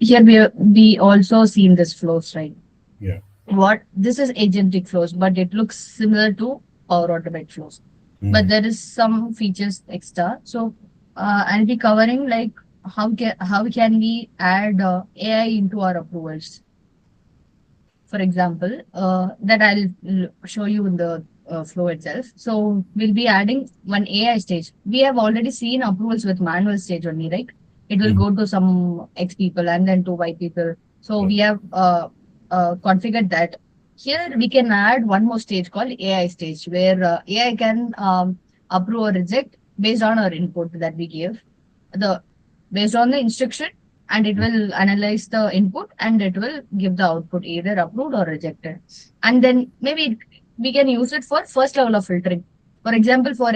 here we also seen this flows, right? Yeah. What this is agentic flows, but it looks similar to Power Automate flows, but Mm. there is some features extra. So I'll be covering like how can we add AI into our approvals. For example, that I'll show you in the flow itself. So we'll be adding one AI stage. We have already seen approvals with manual stage only, right? It will Mhm. go to some X people and then to Y people. So Right. we have configured that. Here we can add one more stage called AI stage, where AI can approve or reject based on our input that we give. The based on the instruction, and it Mm. will analyze the input and it will give the output either approved or rejected. And then maybe we can use it for first level of filtering. For example, for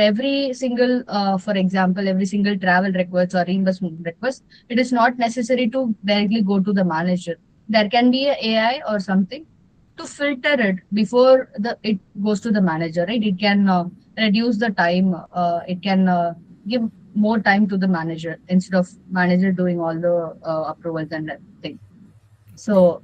example, every single travel request or reimbursement request, it is not necessary to directly go to the manager. There can be a AI or something to filter it before the it goes to the manager, right? It can reduce the time. It can give more time to the manager instead of manager doing all the approvals and everything. So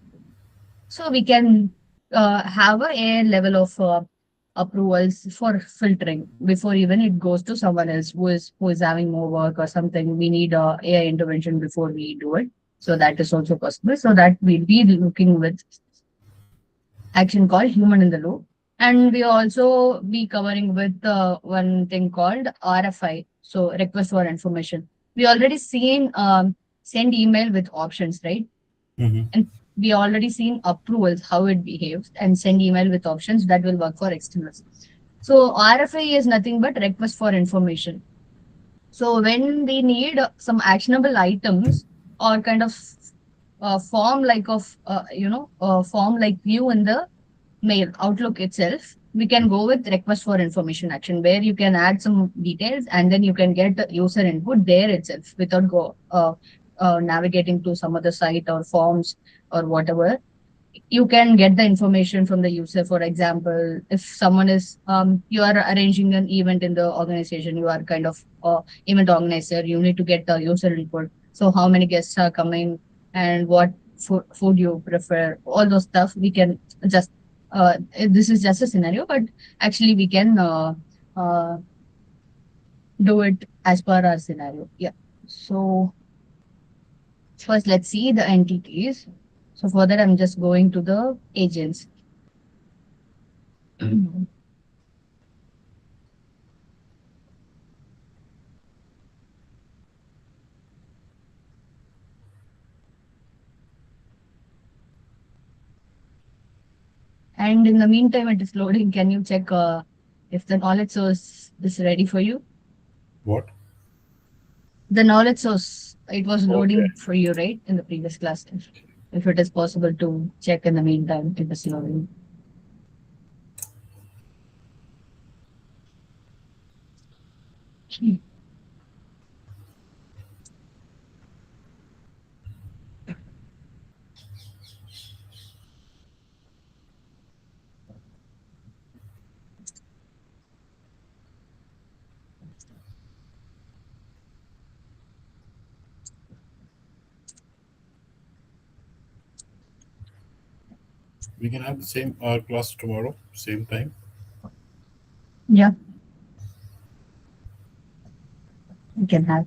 so we can have a AI level of approvals for filtering before even it goes to someone else who is having more work or something. We need AI intervention before we do it. So that is also possible. So that we'll be looking with action called human in the loop. And we also be covering with one thing called RFI, so request for information. We already seen send email with options, right? Mhm. And we already seen approvals, how it behaves, and send email with options that will work for externals. So RFI is nothing but request for information. So when we need some actionable items or kind of form like form like view in the mail outlook itself, we can go with request for information action, where you can add some details and then you can get the user input there itself without navigating to some other site or forms or whatever. You can get the information from the user. For example, if someone is you are arranging an event in the organization, you are kind of event organizer, you need to get the user input. So how many guests are coming and what food you prefer, all those stuff we can just this is just a scenario, but actually we can do it as per our scenario. Yeah. So first let's see the entities. So for that I'm just going to the agents. And in the meantime, it is loading. Can you check if the knowledge source is ready for you? What? The knowledge source, it was Okay. loading for you, right? In the previous class. If it is possible to check in the meantime, it is loading. We can have the same class tomorrow, same time. Yeah, you can have.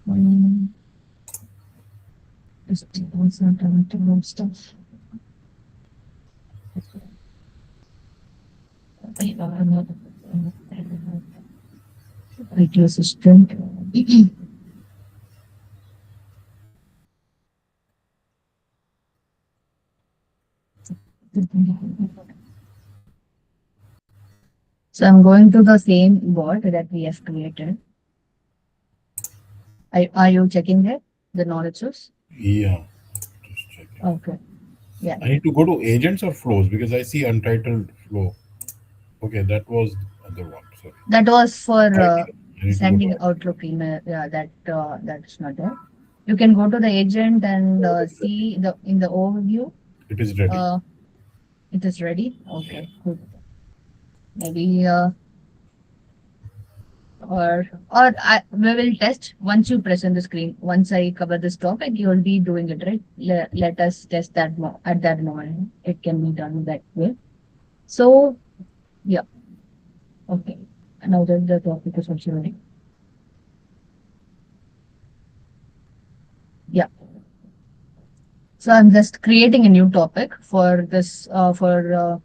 Um, just also done to load stuff. IT assistant. So I'm going to the same board that we have created. Are you checking there? The knowledge source? Yeah, just checking. Okay. Yeah. I need to go to agents or flows because I see untitled flow. Okay, that was the other one. Sorry. That was for I need to go to sending Outlook email. Yeah, that is not there. You can go to the agent and see the in the overview. it is ready. Uh, it is ready. Yeah. Okay, good. Maybe We will test once you press on the screen. Once I cover this topic, you will be doing it, right? Let us test that at that moment. It can be done that way. So yeah, okay. Now that the topic is also ready. Yeah. So I'm just creating a new topic for this for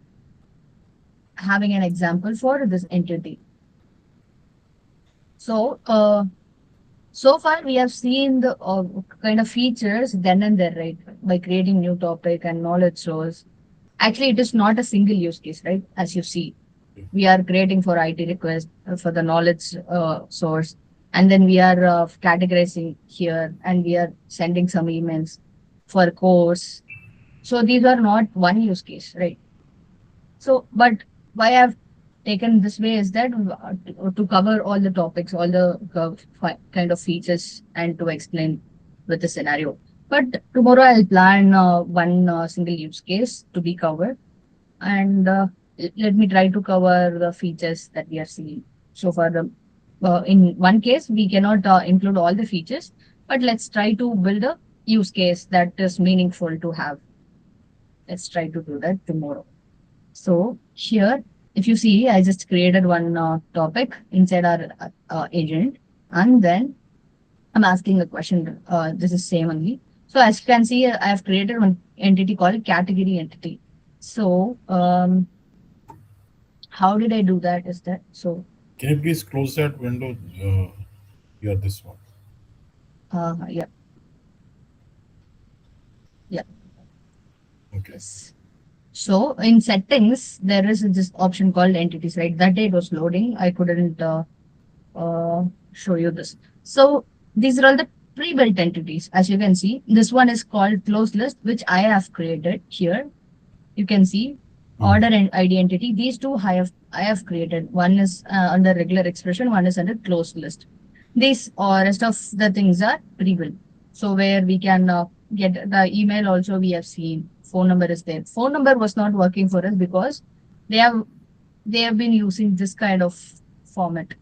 having an example for this entity. So so far we have seen the kind of features then and there, right? By creating new topic and knowledge source. Actually, it is not a single use case, right? As you see, Yeah. we are creating for IT request for the knowledge source, and then we are categorizing here, and we are sending some emails for course. So these are not one use case, right? So, but why I've taken this way is that to cover all the topics, all the kind of features, and to explain with the scenario. But tomorrow I'll plan one single use case to be covered, and let me try to cover the features that we are seeing. So far, in one case, we cannot include all the features, but let's try to build a use case that is meaningful to have. Let's try to do that tomorrow. So here, if you see, I just created one topic inside our agent, and then I'm asking a question. This is same only. So as you can see, I have created one entity called category entity. So how did I do that? Is that so? Can you please close that window? Yeah, this one. Yeah, yeah, Okay. yes. So in settings, there is this option called entities, right? That day it was loading. I couldn't show you this. So these are all the pre-built entities. As you can see, this one is called closed list, which I have created here. You can see order Mhm. and ID entity. These two I have created. One is under regular expression, one is under closed list. These or rest of the things are pre-built. So where we can get the email also we have seen. Phone number is there. Phone number was not working for us because they have they have been using this kind of format.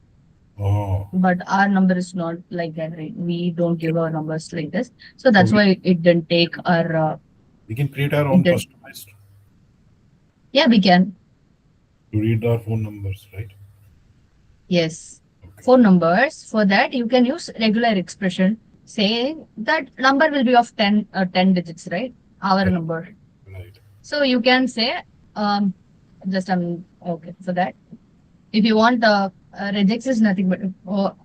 Oh, But our number is not like that, right? We don't okay. give our numbers like this. So So that's why it didn't take our we can create our it own did. customized Yeah, we can. to read our phone numbers, right? Yes. Okay. Phone numbers. For that, you can use regular expression saying that number will be of 10 digits, right? Our Right. number. Right. So you can say, um, just okay, for that. If you want, regex is nothing but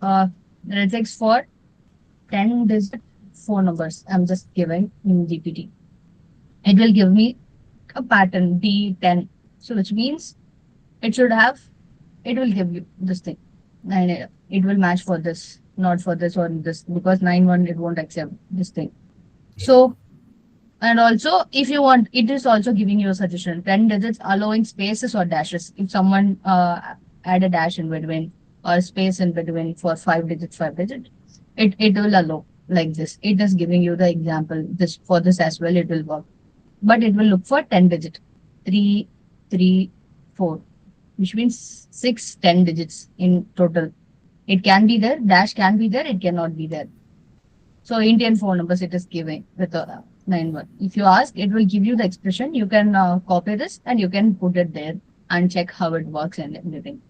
uh, regex for 10 digit phone numbers. I'm just giving in GPT. It will give me a pattern D10. So which means it should have, it will give you this thing. And it will match for this, not for this or this, because 9-1 it won't accept this thing. Yeah. So, and also if you want, it is also giving you a suggestion 10 digits allowing spaces or dashes. If someone add a dash in between or space in between for 5 digit, it will allow like this. It is giving you the example. This for this as well, it will work. But it will look for 10 digit. 3, 3, 4, which means 6 10 digits in total. It can be there, dash can be there, it cannot be there. So Indian phone numbers it is giving with a 9-1. If you ask, it will give you the expression. You can copy this and you can put it there and check how it works and everything.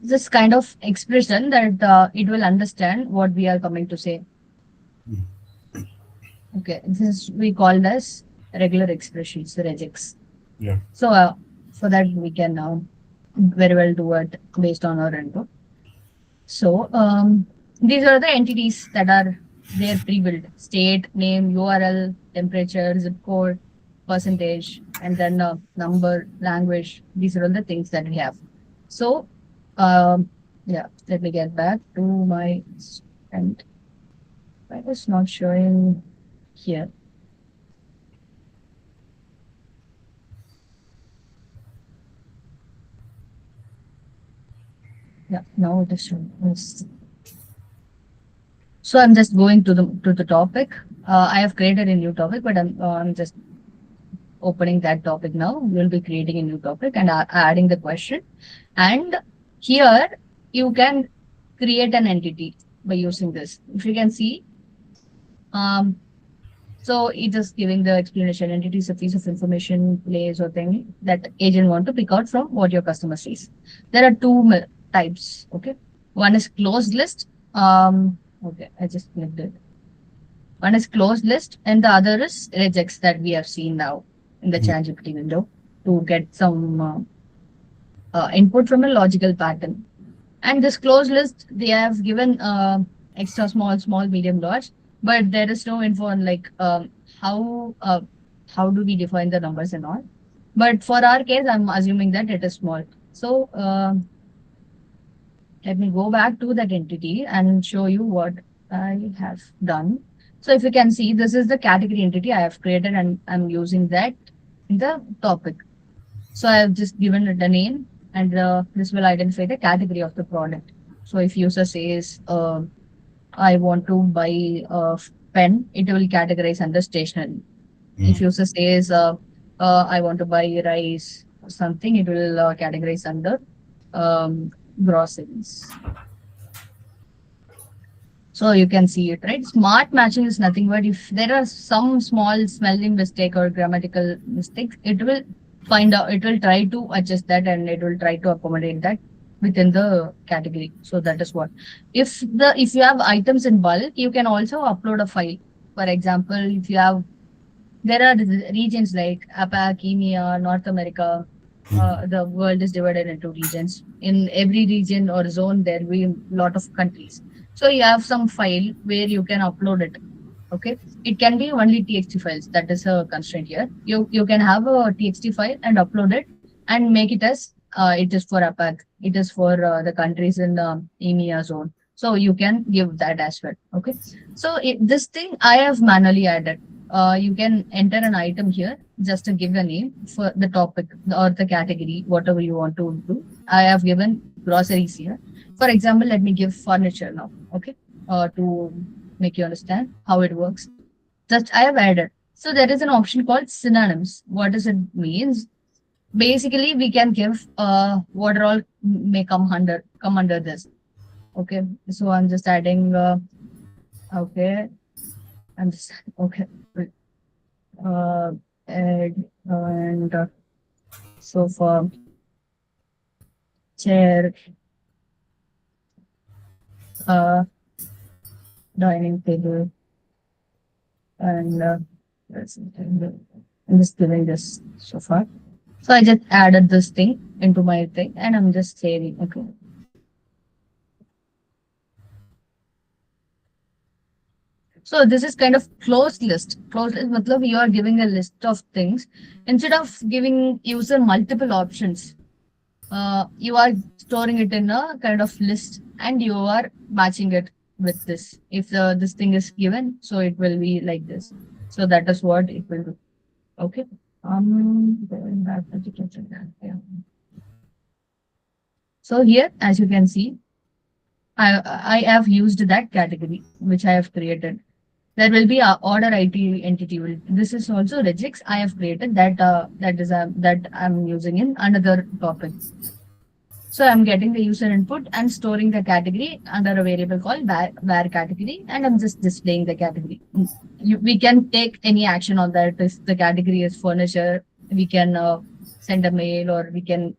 This kind of expression that it will understand what we are coming to say. Mhm. Okay, this is we call as regular expressions, regex. Yeah. So for that we can very well do it based on our input. So these are the entities that are there pre-built: state, name, URL, temperature, zip code, percentage, and then number, language. These are all the things that we have. So yeah, let me get back to my and why is not showing here. Yeah, now it is showing. Yes. So I'm just going to the topic. I have created a new topic, but I'm just opening that topic now. We'll be creating a new topic and adding the question. And Here you can create an entity by using this. If you can see, um, so it is giving the explanation. Entity is a piece of information, place, or thing that agent want to pick out from what your customer sees. There are two types. Okay, one is closed list. Okay, I just clicked it. One is closed list, and the other is regex that we have seen now in the ChatGPT window to get some input from a logical pattern. And this closed list, they have given extra small, small, medium, large, but there is no info on like how uh, how do we define the numbers and all. But for our case, I'm assuming that it is small. So let me go back to that entity and show you what I have done. So if you can see, this is the category entity I have created, and I'm using that in the topic. So I have just given it a name, and this will identify the category of the product. So if user says, I want to buy a pen, it will categorize under stationery. If Mm. user says, I want to buy rice or something, it will categorize under um, groceries. So you can see it, right? Smart matching is nothing but if there are some small spelling mistake or grammatical mistakes, it will find out, it will try to adjust that and it will try to accommodate that within the category. So that is what. If you have items in bulk, you can also upload a file. For example, if you have there are regions like APAC, EMEA, North America. The world is divided into regions. In every region or zone, there will be a lot of countries. So you have some file where you can upload it. Okay, it can be only TXT files. That is a constraint here. You can have a TXT file and upload it and make it as it is for APAC. It is for the countries in the EMEA zone. So you can give that as well. Okay, so this thing I have manually added. You can enter an item here just to give a name for the topic or the category, whatever you want to do. I have given groceries here. For example, let me give furniture now. Okay, to make you understand how it works. Just I have added. So there is an option called synonyms. What does it means? Basically, we can give what are all may come under this. Okay, so I'm just adding. Okay, I'm just okay. Uh, and sofa, chair, uh, dining table, and I'm just giving this so far. So I just added this thing into my thing, and I'm just saving. Okay. So this is kind of closed list. Closed list, matlab you are giving a list of things instead of giving user multiple options. You are storing it in a kind of list and you are matching it with this. If this thing is given, so it will be like this. So that is what it will do. Okay. Going back to the kitchen. Yeah. So here, as you can see, I have used that category which I have created. There will be a order IT entity. This is also regex. I have created that I'm using in another topic. So I'm getting the user input and storing the category under a variable called var category, and I'm just displaying the category. We can take any action on that. If the category is furniture, we can send a mail or we can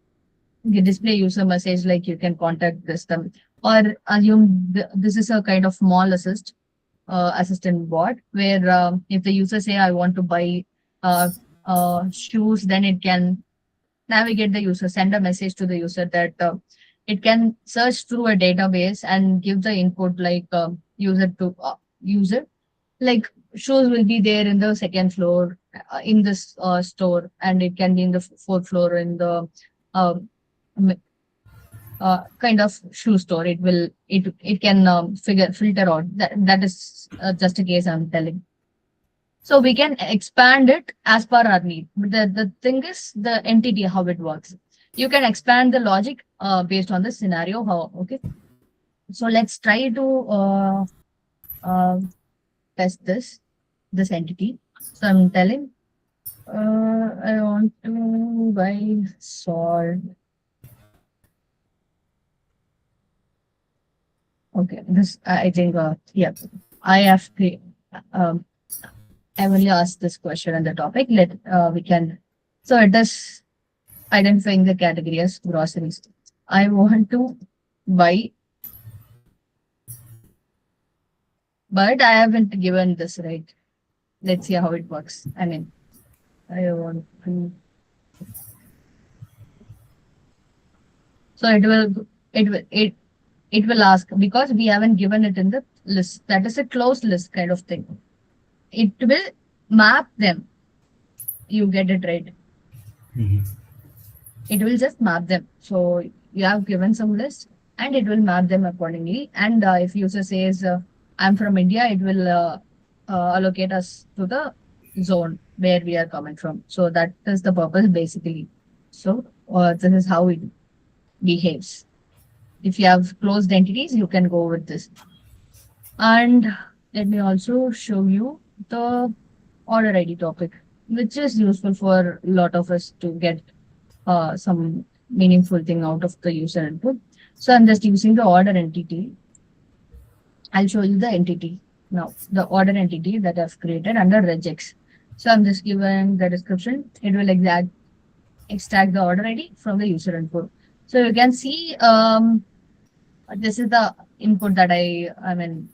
display user message like you can contact this them or assume this is a kind of small assistant bot where if the user say I want to buy uh, shoes, then it can navigate the user, send a message to the user that it can search through a database and give the input like user to user. Like shoes will be there in the second floor in this store, and it can be in the fourth floor in the uh, m- kind of shoe store. It can figure filter out. That is just a case I'm telling. So we can expand it as per our need. But the thing is the entity, how it works. You can expand the logic based on the scenario. How okay. So let's try to uh, test this entity. So I'm telling I want to buy salt. Okay, this I think yeah, I have to. Um, I only asked this question on the topic. Let we can. So it is identifying the category as groceries. I want to buy, but I haven't given this right. Let's see how it works. I mean, I want to. So it will ask because we haven't given it in the list. That is a closed list kind of thing. It will map them. You get it right. Hmm. It will just map them. So you have given some list and it will map them accordingly. And if user says, I'm from India, it will allocate us to the zone where we are coming from. So that is the purpose basically. So this is how it behaves. If you have closed entities, you can go with this. And let me also show you the order ID topic, which is useful for a lot of us to get some meaningful thing out of the user input. So I'm just using the order entity. I'll show you the entity now, the order entity that I've created under regex. So I'm just given the description. It will extract the order ID from the user input. So you can see this is the input that I mean,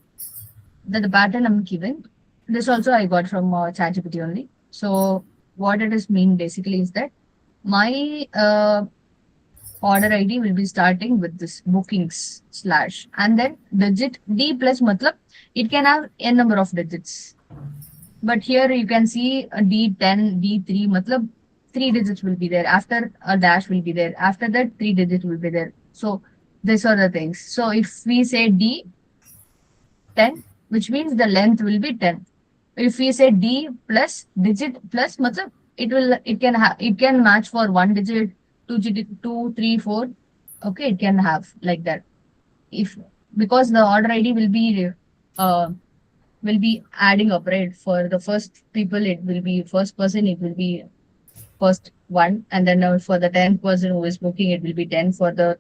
the pattern I'm giving. This also I got from ChatGPT only. So what it is mean basically is that my order ID will be starting with this bookings slash and then digit D plus matlab it can have n number of digits. But here you can see a D10, D3 matlab 3 digits will be there. After a dash will be there. After that 3 digits will be there. So these are the things. So if we say D10, which means the length will be 10. If we say D plus digit plus matlab it can match for 1 digit, 2 digit, 2, 3, 4. Okay, it can have like that. If because the order ID uh will be adding up, right? For the first people, it will be first person, it will be first one, and then for the 10th person who is booking, it will be 10. For the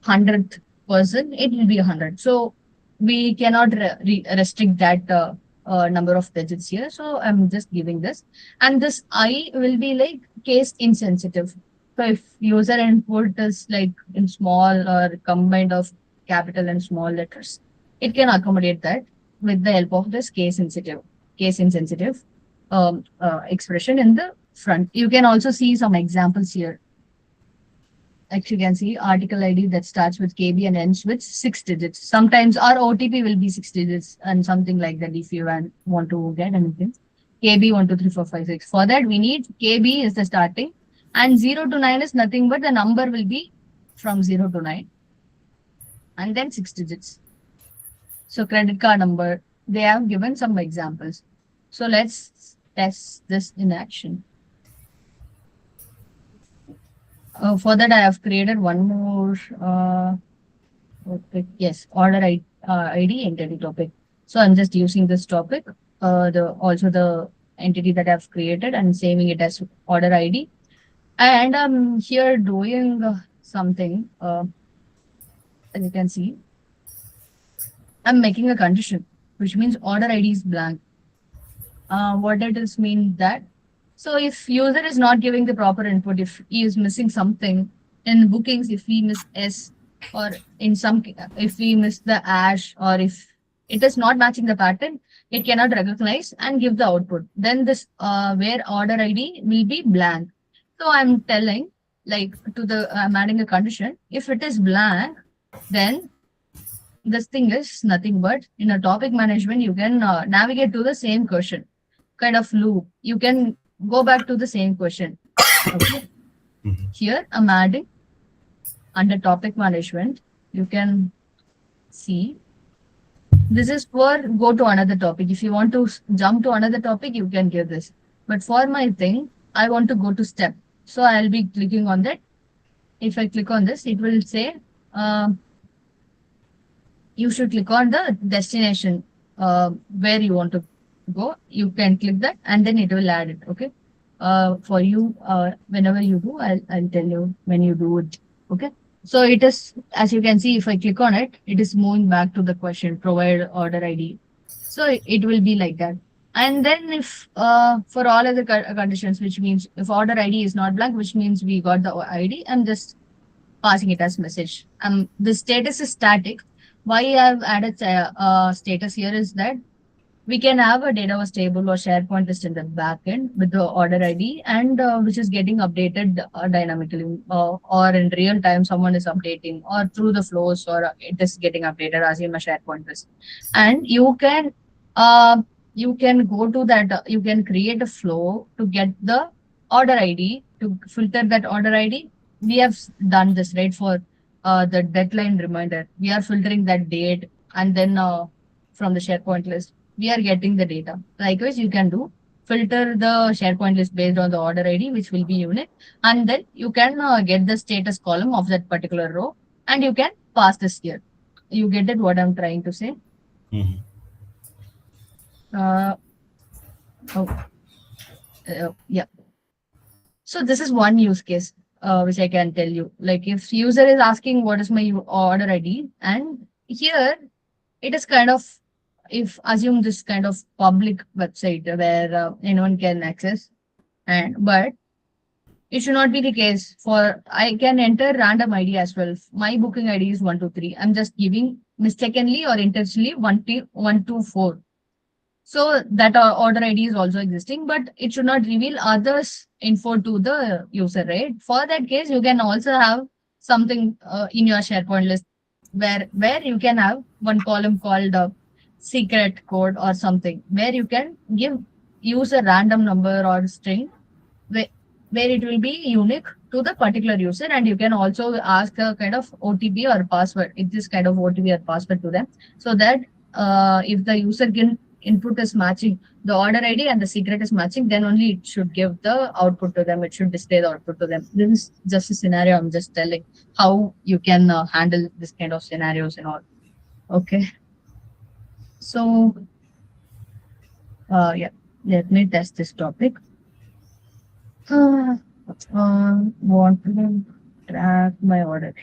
100th person, it will be 100. So we cannot restrict that number of digits here. So I'm just giving this. And this I will be like case insensitive. So if user input is like in small or combined of capital and small letters, it can accommodate that with the help of this case insensitive expression in the front. You can also see some examples here. Actually, you can see article ID that starts with KB and ends with 6 digits. Sometimes our OTP will be 6 digits and something like that if you want to get anything. KB 1, 2, 3, 4, 5, 6. For that, we need KB is the starting and 0 to 9 is nothing but the number will be from 0 to 9 and then 6 digits. So credit card number, they have given some examples. So let's test this in action. For that, I have created one more topic. Yes, ID entity topic. So I'm just using this topic, the also the entity that I've created and saving it as order ID. And I'm here doing something, as you can see, I'm making a condition, which means order ID is blank. What it is mean that so if user is not giving the proper input, if he is missing something in bookings, if we miss S or in some if we miss the ash or if it is not matching the pattern, it cannot recognize and give the output. Then this where order ID will be blank. So I'm telling like to the I'm adding a condition. If it is blank, then this thing is nothing but in a topic management you can navigate to the same question kind of loop. You can go back to the same question. Okay. Here I'm adding under topic management. You can see this is for go to another topic. If you want to jump to another topic, you can give this. But for my thing, I want to go to step. So I'll be clicking on that. If I click on this, it will say you should click on the destination where you want to go. You can click that and then it will add it. Okay. For you, whenever you do, I'll tell you when you do it. Okay. So it is, as you can see, if I click on it, it is moving back to the question, provide order ID. So it will be like that. And then if for all other conditions, which means if order ID is not blank, which means we got the ID, I'm just passing it as message. The status is static. Why I've added status here is that we can have a data was table or SharePoint list in the backend with the order ID and which is getting updated dynamically or in real time someone is updating or through the flows or it is getting updated as in a SharePoint list. And uh, you can go to that you can create a flow to get the order ID to filter that order ID. We have done this right for the deadline reminder. We are filtering that date and then from the SharePoint list we are getting the data. Likewise, you can do filter the SharePoint list based on the order ID, which will be unique, and then you can get the status column of that particular row, and you can pass this here. You get it? What I'm trying to say? Mhm. Uh, oh, yeah. So this is one use case which I can tell you. Like if user is asking what is my order ID, and here it is kind of if assume this kind of public website where anyone can access and but it should not be the case for I can enter random ID as well. My booking ID is 123. I'm just giving mistakenly or intentionally 124. So that order ID is also existing, but it should not reveal others info to the user, right? For that case, you can also have something in your SharePoint list where you can have one column called secret code or something where you can give use a random number or string where, where it will be unique to the particular user and you can also ask a kind of OTP or password, if this kind of OTP or password to them so that if the user can input is matching the order ID and the secret is matching, then only it should give the output to them. It should display the output to them. This is just a scenario. I'm just telling how you can handle this kind of scenarios and all. Okay. So, yeah, let me test this topic. Want to track my order.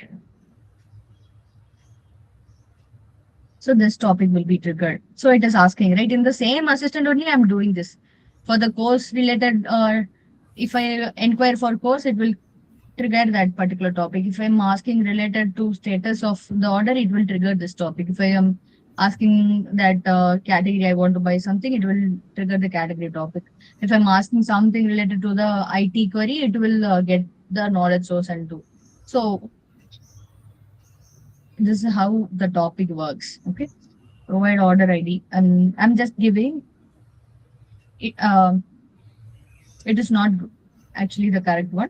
So this topic will be triggered. So it is asking, right? In the same assistant only, I'm doing this. For the course related, or if I inquire for course, it will trigger that particular topic. If I'm asking related to status of the order, it will trigger this topic. If I am asking that category I want to buy something, it will trigger the category topic. If I'm asking something related to the IT query, it will get the knowledge source and do. So this is how the topic works. Okay, provide order ID, and I'm just giving it. It is not actually the correct one.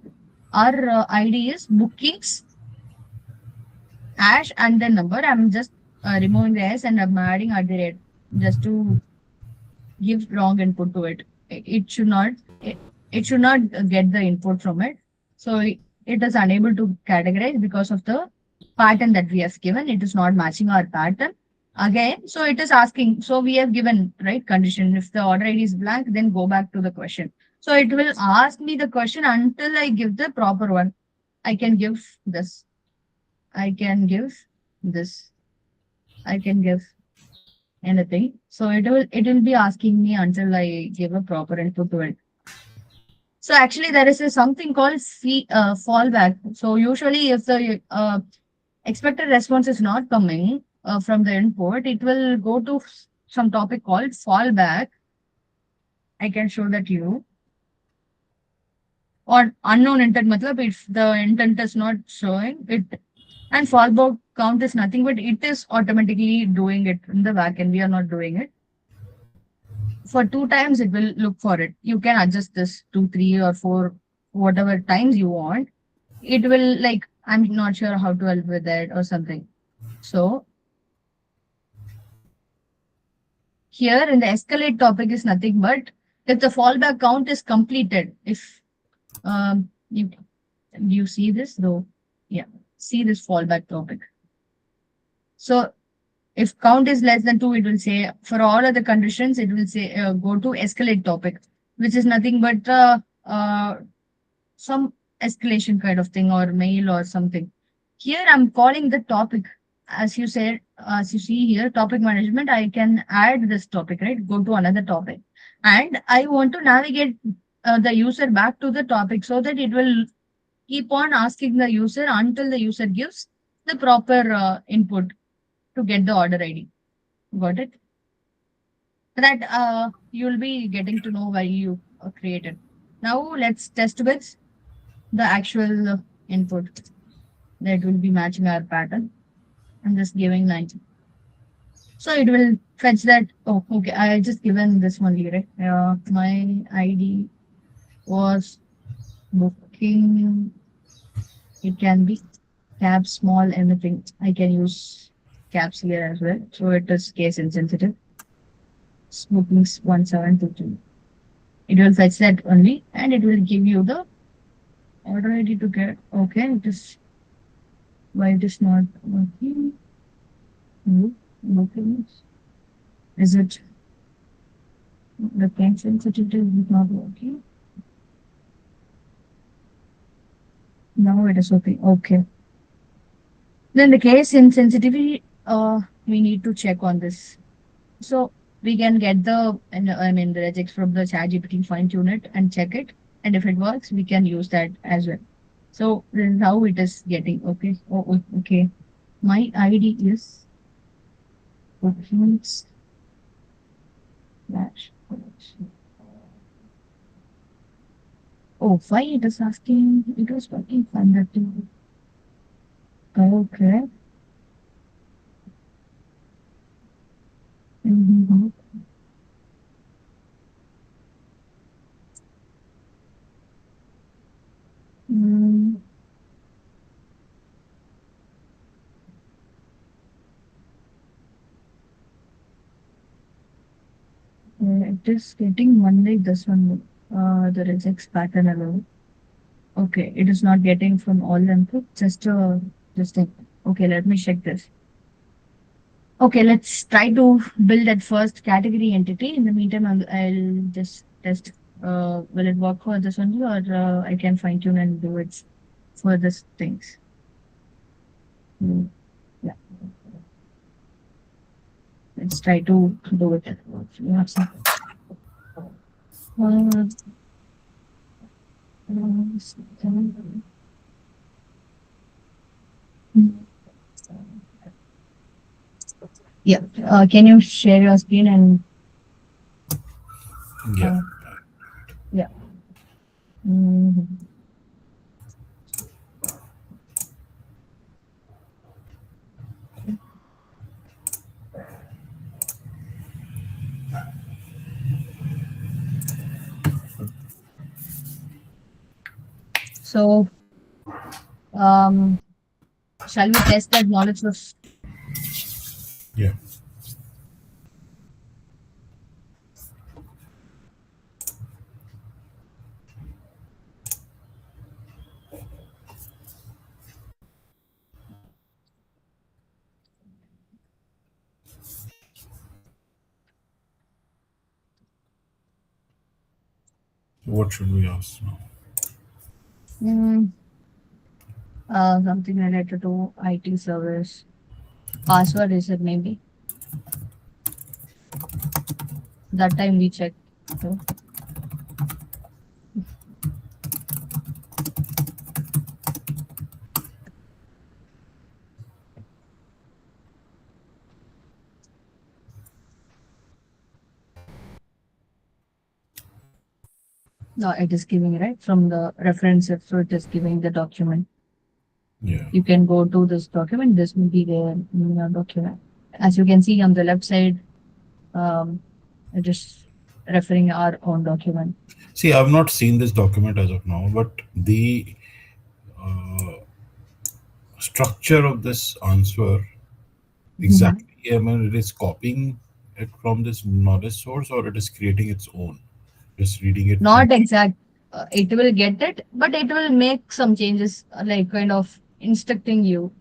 Our ID is bookings hash and the number. I'm just removing the s and I'm adding at the rate just to give wrong input to it. It should not. It should not get the input from it. So it is unable to categorize because of the pattern that we have given. It is not matching our pattern. Again, so it is asking. So we have given right condition. If the order ID is blank, then go back to the question. So it will ask me the question until I give the proper one. I can give this. I can give this. I can give anything. So it will be asking me until I give a proper input to it. So actually there is a something called fallback. So usually if the expected response is not coming from the input, it will go to some topic called fallback. I can show that you or unknown intent. Matlab if the intent is not showing it and fallback count is nothing but it is automatically doing it in the backend. We are not doing it. For two times it will look for it. You can adjust this to three or four, whatever times you want. It will like I'm not sure how to help with that or something. So here in the escalate topic is nothing but if the fallback count is completed. If you see this though, yeah, see this fallback topic. So if count is less than two, it will say for all other conditions, it will say go to escalate topic, which is nothing but some escalation kind of thing or mail or something. Here I'm calling the topic. As you said, as you see here, topic management, I can add this topic, right? Go to another topic. And I want to navigate the user back to the topic so that it will keep on asking the user until the user gives the proper input to get the order ID. Got it? That you'll be getting to know why you created. Now let's test with the actual input that will be matching our pattern. I'm just giving 90. So it will fetch that. Oh, okay. I just given this one here. Right? My ID was booking. It can be cap, small, anything. I can use caps here as well. So it is case insensitive. Bookings 1722. It will fetch that only and it will give you the order ID to get. Okay, it is why it is not working. Bookings. Is it the case sensitivity is not working? Now it is okay. Okay. Then the case insensitivity, we need to check on this. So we can get the, and I mean, the regex from the ChatGPT, fine tune it and check it. And if it works, we can use that as well. So this is how it is getting. Okay. Okay. My ID is bookings slash collection. Oh, why it is asking? It was working fine that too. Okay. Mm-hmm. Mm, it is getting one like this one. The regex pattern alone. Okay, it is not getting from all input, just this thing. Okay, let me check this. Okay, let's try to build that first category entity. In the meantime, I'll just test. Will it work for this only, or I can fine tune and do it for this things? Hmm, yeah, let's try to do it. We have some. Uh, yeah. Can you share your screen and Yeah. uh, yeah. Mhm. So, um, shall we test that knowledge of Yeah. What should we ask now? mm, something related to IT service? Password is it maybe? That time we checked. So, no, it is giving right from the references. So it is giving the document. Yeah. You can go to this document. This will be there in your document. As you can see on the left side, it is referring our own document. See, I've not seen this document as of now, but the uh, structure of this answer Mhm. exactly, I mean, it is copying it from this knowledge source or it is creating its own, just reading it from. Not exact. It will get it, but it will make some changes, like kind of instructing you.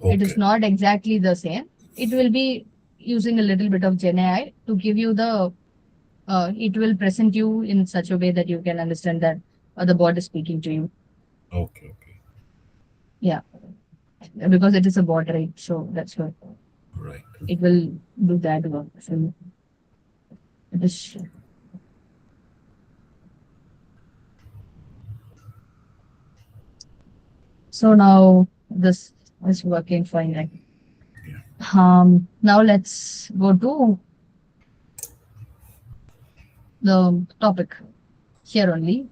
It is Okay. not exactly the same. It will be using a little bit of Gen AI to give you the, it will present you in such a way that you can understand that the bot is speaking to you. Okay. Okay. Yeah. because it is a bot, right? So that's why Right. it will do that work. So it is. So now this is working fine. Right? Yeah. Now let's go to the topic here only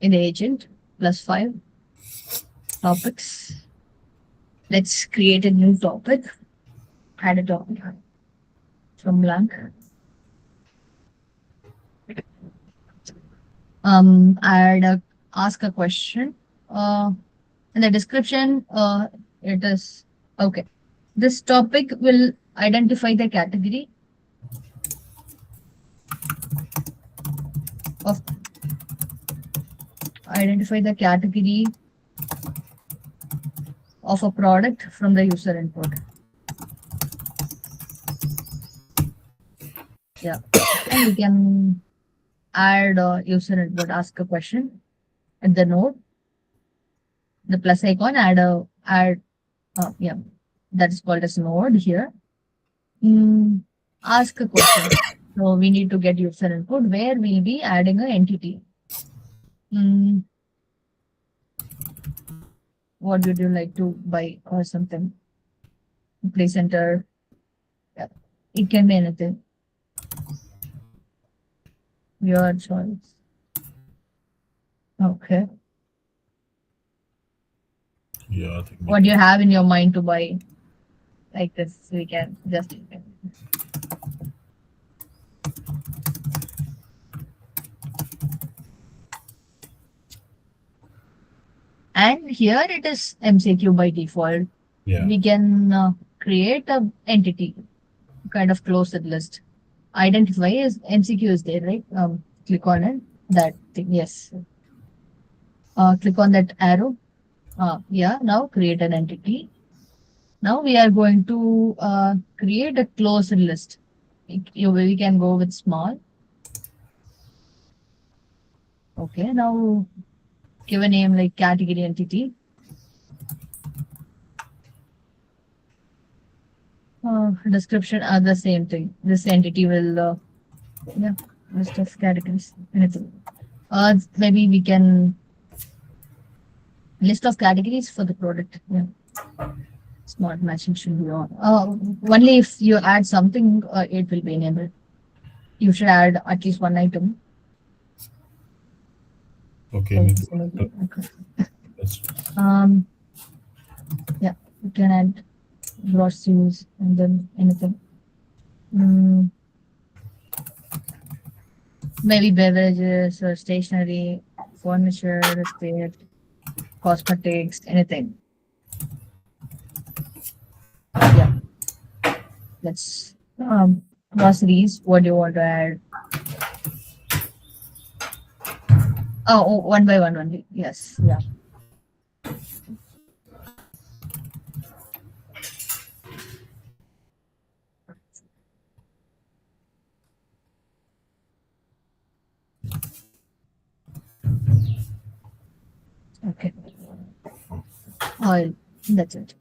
in the agent plus 5 topics. Let's create a new topic. Add a topic from blank. Add a ask a question. In the description, it is okay. This topic will of identify the category of a product from the user input. Yeah, and we can add user input, ask a question at the node, the plus icon, add yeah, that is called as node here. Mm, ask a question. So we need to get user input where we'll be adding an entity. Mm, what would you like to buy or something? Please enter. Yeah. It can be anything. Your choice. Okay. Yeah, I think we What do can. you have in your mind to buy like this? We can just. And here it is MCQ by default. Yeah. We can create a entity, kind of close the list. Identify is MCQ is there, right? Click on it. That thing, yes. Click on that arrow. Yeah, now create an entity. Now we are going to create a closed list. We can go with small. Okay, now give a name like category entity. Description are the same thing. This entity will, yeah, list of categories. Anything. Maybe we can list of categories for the product. Yeah, smart matching should be on. Only if you add something, it will be enabled. You should add at least one item. Okay, So, maybe so maybe, okay. that's Um, yeah, you can add groceries and then anything. Mm, maybe beverages or stationery, furniture, repair, cosmetics, anything. Yeah, let's groceries. What do you want to add? Oh, one by one only. Yes, yeah. Okay. All that's it.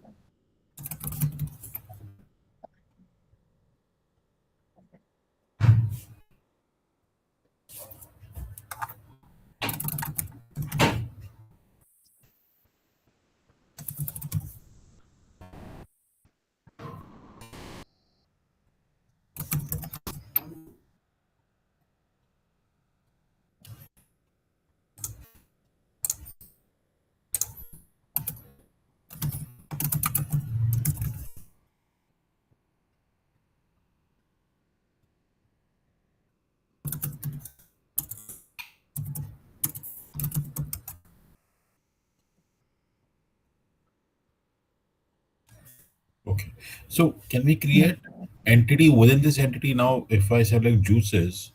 okay. So can we Yeah. create entity within this entity now? If I select juices,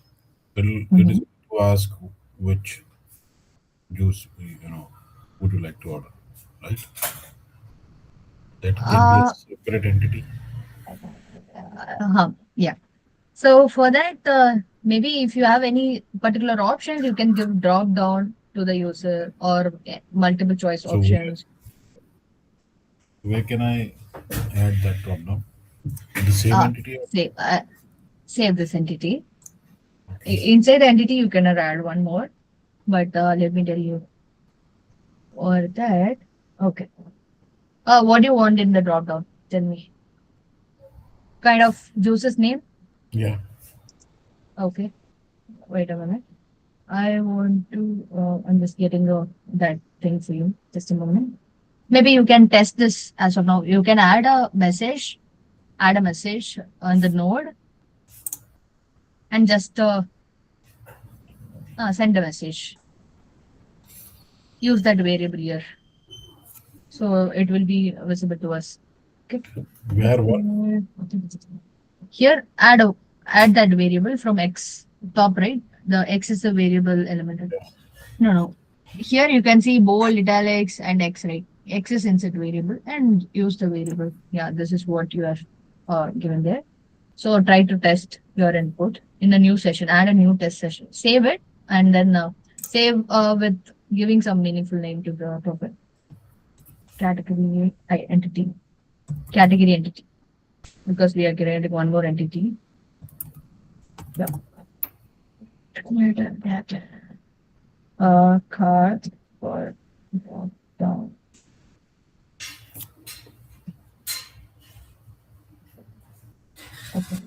it is Mhm. going to ask which juice would you like to order, right? That can be a Uh, separate entity. yeah. So for that, maybe if you have any particular options, you can give drop down to the user or multiple choice So where options. Where can I add that drop down? The same Uh, entity? save this entity. Okay. Inside the entity, you can add one more, but let me tell you for that. Okay. What do you want in the drop down? Tell me. Kind of juice's name? Yeah. Okay. Wait a minute. I want to, I'm just getting that thing for you. Just a moment. Maybe you can test this as of now. You can add a message on the node and just send a message. Use that variable here. So it will be visible to us. Okay. Where what? Here, add that variable from X top right. The X is the variable element. No, no. Here you can see bold, italics, and X, right? X is insert variable and use the variable. Yeah, this is what you are given there. So try to test your input in a new session. Add a new test session. Save it and then save with giving some meaningful name to the topic. Category entity. Category entity. Because we are creating one more entity. Yeah. Card for down. Okay.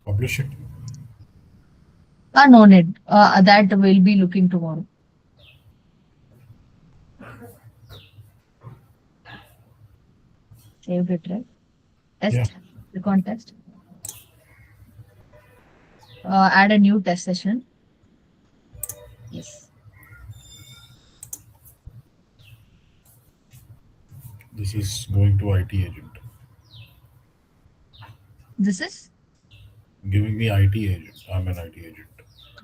Publish it. No need. That will be looking tomorrow. Save it, right? Yeah. Test. Click on test. Add a new test session. Yes. This is going to IT agent. This is Giving me IT agent. I'm an IT agent.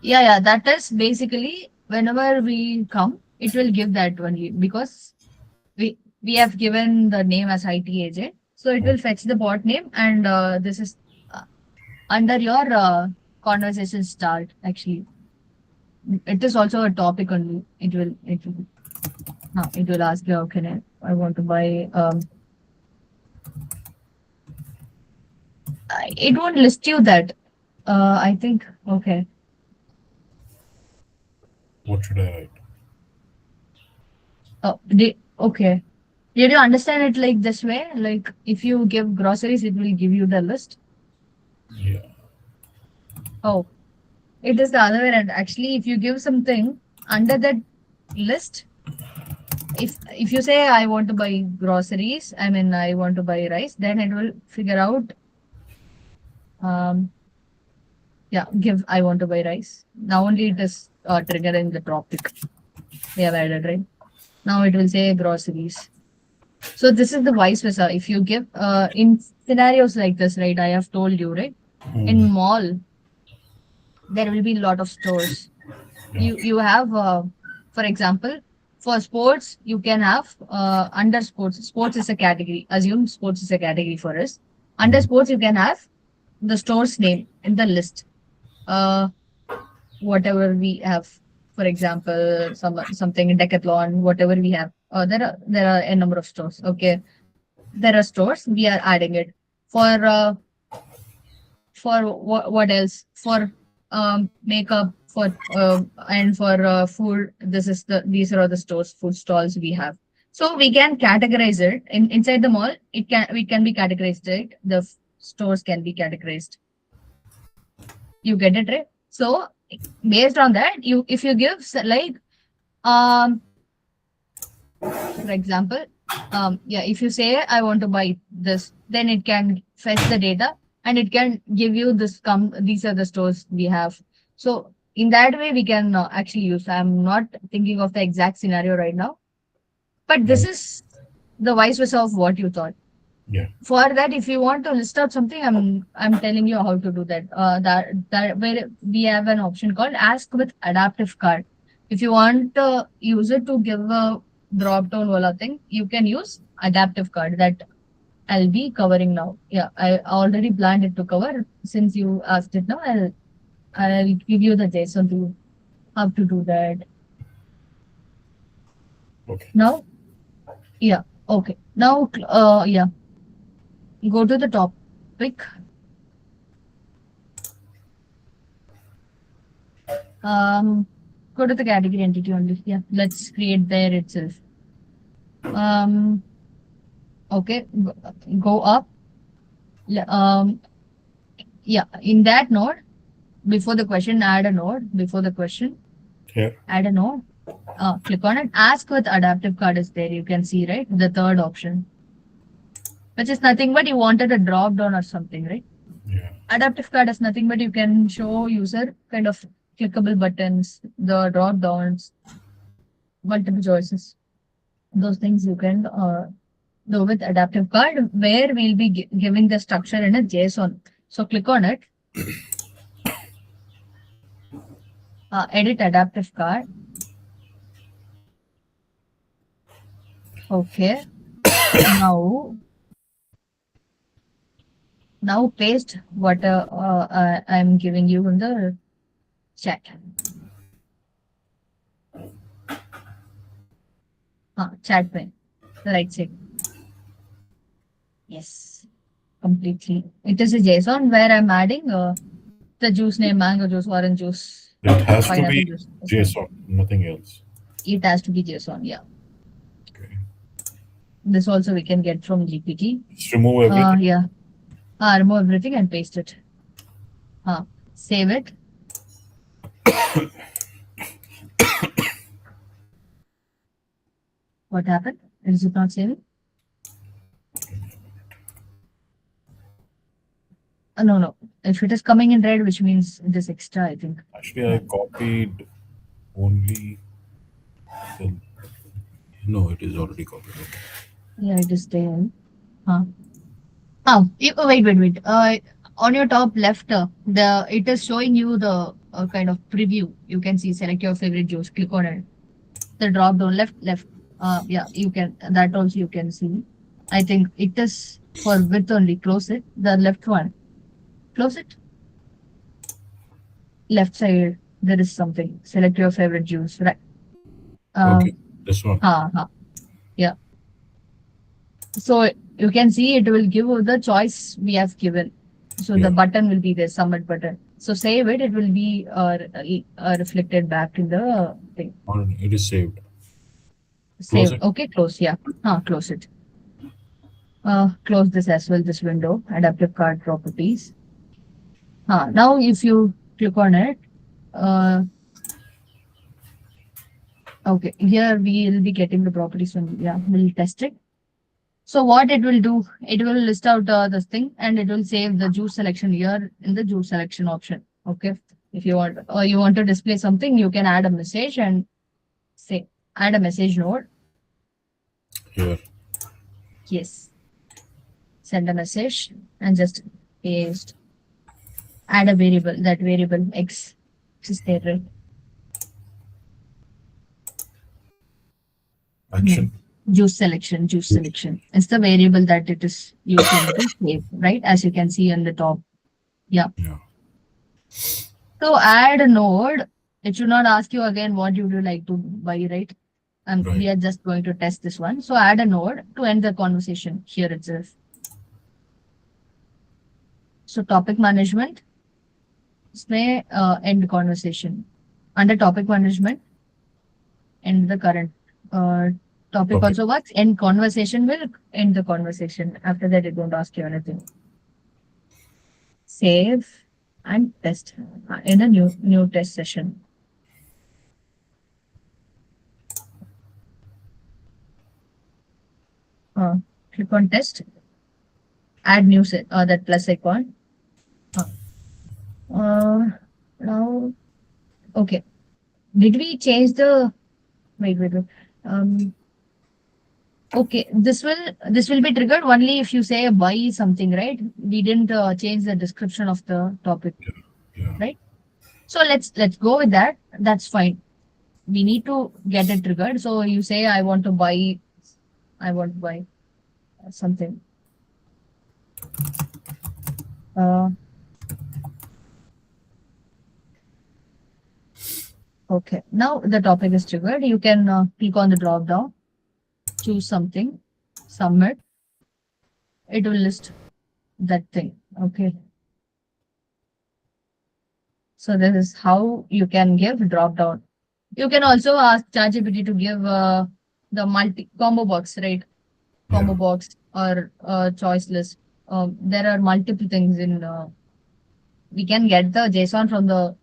yeah. That is basically whenever we come, it will give that only because we have given the name as IT agent, so it Oh, will fetch the bot name and this is uh, under your conversation start. Actually, it is also a topic only. It will ask you, okay, I want to buy. It won't list you that. I think okay. what should I write? Okay. Did you understand it like this way? Like if you give groceries, it will give you the list. Yeah. Oh, it is the other way around. Actually, if you give something under that list, if you say I want to buy groceries, I mean I want to buy rice, then it will figure out um yeah, give I want to buy rice. Now only it is triggering the topic we have added, right? Now it will say groceries. So this is the vice versa. If you give in scenarios like this, right? I have told you, right? In Hmm. mall, there will be a lot of stores. Yeah. You have for example, for sports, you can have under sports. Sports is a category. Assume sports is a category for us. Under Hmm. sports, you can have the store's name in the list. Uh, whatever we have, for example, something in Decathlon, whatever we have. There are a number of stores. Okay, there are stores. We are adding it for what else for makeup for and for food. These are the stores, food stalls we have. So we can categorize it inside the mall. It can be categorized, right? Stores can be categorized. You get it, right? So based on that, you if you give like um for example, yeah, if you say I want to buy this, then it can fetch the data and it can give you these are the stores we have. So in that way, we can actually use. I'm not thinking of the exact scenario right now, but this Yeah. is the vice versa of what you thought. Yeah. For that, if you want to list out something, I'm telling you how to do that. That where we have an option called Ask with Adaptive Card. If you want to use it to give a drop down vola thing, you can use adaptive card. That I'll be covering now. Yeah, I already planned it to cover. Since you asked it now, I'll give you the JSON to how to do that. Okay. Now, yeah, okay. Now, yeah, go to the topic. Um, Go to the category entity only. Yeah, let's create there itself. Um, okay, go up. Um, yeah, in that node, before the question, add a node. Before the question, Here. add a node. Click on it. Ask with adaptive card is there. You can see, right? The third option, which is nothing but you wanted a drop down or something, right? Yeah. Adaptive card is nothing but you can show user kind of clickable buttons, the drop downs, multiple choices. Those things you can do with adaptive card, where we'll be giving the structure in a JSON. So click on it, edit adaptive card. Okay. Now, paste what I'm giving you in the chat. Chat pane, the right side. Yes, completely. It is a JSON where I'm adding the juice name, mango juice, orange juice, It has to pineapple be juice. That's fine. JSON, nothing else. It has to be JSON. Yeah. Okay. This also we can get from GPT. Just remove everything. Yeah. Remove everything and paste it. Save it. What happened? Is it not saving? No. If it is coming in red, which means it is extra, I think. Actually, I copied only the. No, it is already copied. Okay. Yeah, it is there. Wait. On your top left, it is showing you the kind of preview. You can see select your favorite juice. Click on it. The drop down left. Yeah, you can that also you can see. I think it is for width only. Close it. The left one. Close it. Left side there is something. Select your favorite juice. Right. Okay. This one. Yeah. So you can see it will give you the choice we have given. So Yeah. the button will be the submit button. So save it. It will be reflected back in the thing. It is saved. Close Save. it. Okay, close. Yeah. Close it. Close this as well. This window. Adaptive card properties. Now if you click on it, okay, here we will be getting the properties from. Yeah, we'll test it. So what it will do, it will list out this thing and it will save the juice selection here in the juice selection option. Okay. If you want, or you want to display something, you can add a message and say, add a message node. Here. Yes. Send a message and just paste. Add a variable, that variable X is there, right? Action. Juice selection. It's the variable that it is using to save, right? As you can see on the top. Yeah. Yeah. So add a node. It should not ask you again what you would like to buy, right? And Right. we are just going to test this one. So add a node to end the conversation here itself. So topic management, इसमें end conversation. Under topic management, end the current topic Okay. also works. End conversation will end the conversation. After that, it won't ask you anything. Save and test in a new test session. Click on test. Add new set that plus icon. Now, okay. Did we change the wait? Okay, this will be triggered only if you say buy something, right? We didn't change the description of the topic, Yeah. right? So let's go with that. That's fine. We need to get it triggered. So you say I want to buy something. Uh, okay. Now the topic is triggered. You can click on the drop down, choose something, submit. It will list that thing. Okay. So this is how you can give drop down. You can also ask ChatGPT to give the multi combo box, right? Yeah. Combo box or choice list. There are multiple things in. We can get the JSON from the.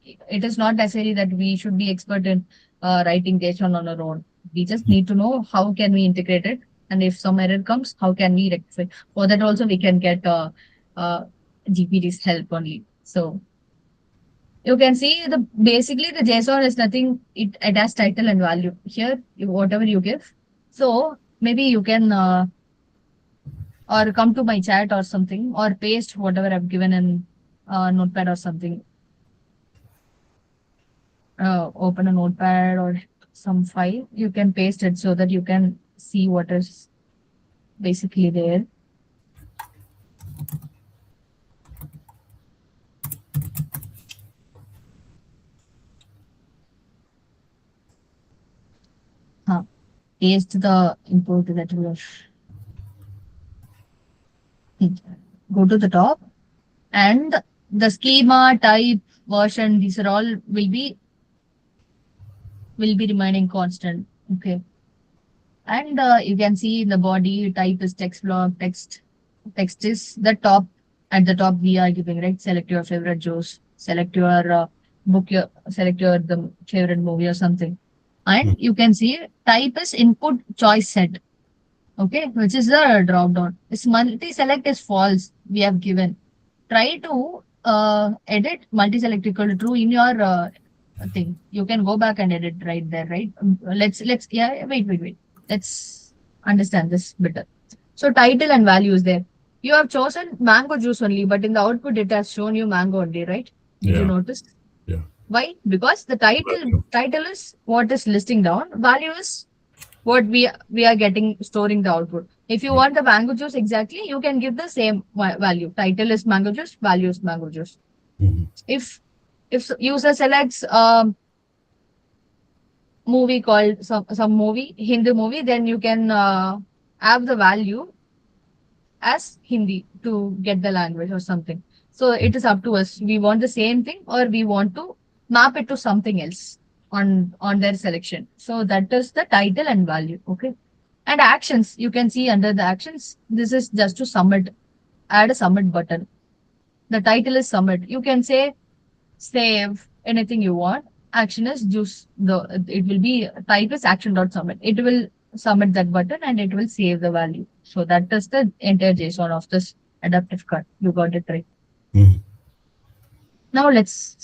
It is not necessary that we should be expert in writing JSON on our own. We just need to know how can we integrate it, and if some error comes, how can we rectify. For that also, we can get uh, GPT's help only. So you can see the basically the JSON is nothing. It has title and value. Here, whatever you give. So maybe you can or come to my chat or something or paste whatever I've given in Notepad or something. Open a Notepad or some file. You can paste it so that you can see what is basically there. Huh. Paste the input that you have. Go to the top and the schema type version. These are all will be remaining constant. Okay. And you can see the body type is text block, text is the top at the top we are giving, right? Select your favorite juice, select your select your the favorite movie or something. And Mm. you can see type is input choice set. Okay, which is the drop down. This multi-select is false. We have given. Try to edit multi-select equal to true in your thing. You can go back and edit right there, right? Let's yeah. Wait. Let's understand this better. So title and value is there. You have chosen mango juice only, but in the output it has shown you mango only, right? Did you Yeah. notice? Yeah. Why? Because the title is what is listing down. Value is what we are getting storing the output. If you Yeah. want the mango juice exactly, you can give the same value. Title is mango juice, value is mango juice. Mhm. If user selects movie called some movie Hindi movie, then you can have the value as Hindi to get the language or something. So it is up to us. We want the same thing or we want to map it to something else on their selection. So that is the title and value. Okay. And actions, you can see under the actions, this is just to submit, add a submit button. The title is submit. You can say save anything you want. Action is just it will be type is action dot submit. It will submit that button and it will save the value. So that is the entire JSON of this adaptive card. You got it right. Mhm. Now let's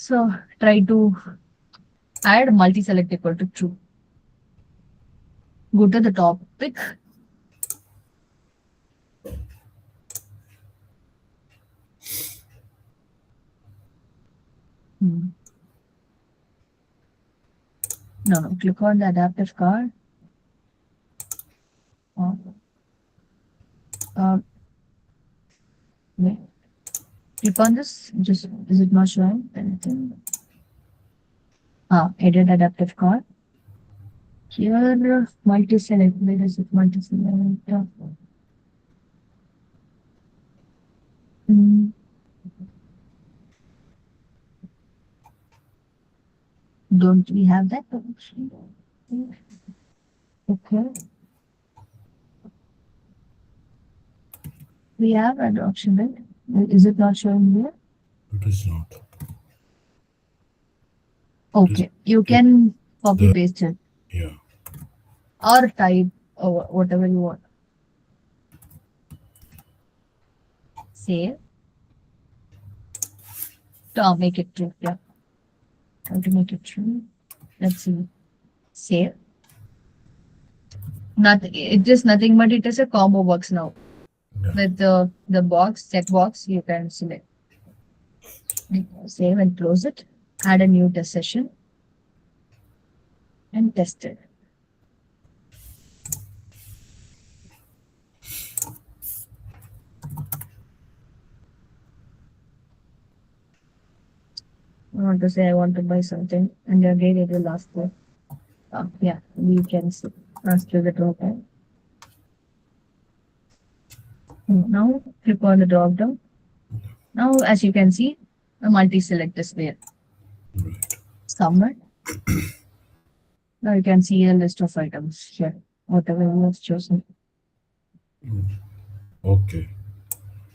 try to add multi-select equal to true. Go to the topic. Hmm. No. Click on the adaptive card. Uh, uh, wait. Click on this. Just is it not showing anything? Edit adaptive card. Here, multi-select. Where is it? Multi-select. Mm, don't we have that option? Okay, we have an option, right? Is it not showing here? It is not. It is Okay, you it, can copy the paste it yeah. or type or whatever you want. Save to make it true. Yeah, try to make it true. Let's see. Save. Nothing. It is nothing, but it is a combo box now. Yeah. With the box checkbox, you can select. Save and close it. Add a new test session and test it. want to say I want to buy something, and again it will ask for. Yeah, we can see. Ask you the drop down. Now click on the drop down. Now, as you can see, a multi-select is there. Right. Somewhere. Now you can see a list of items here, whatever you have chosen. Okay.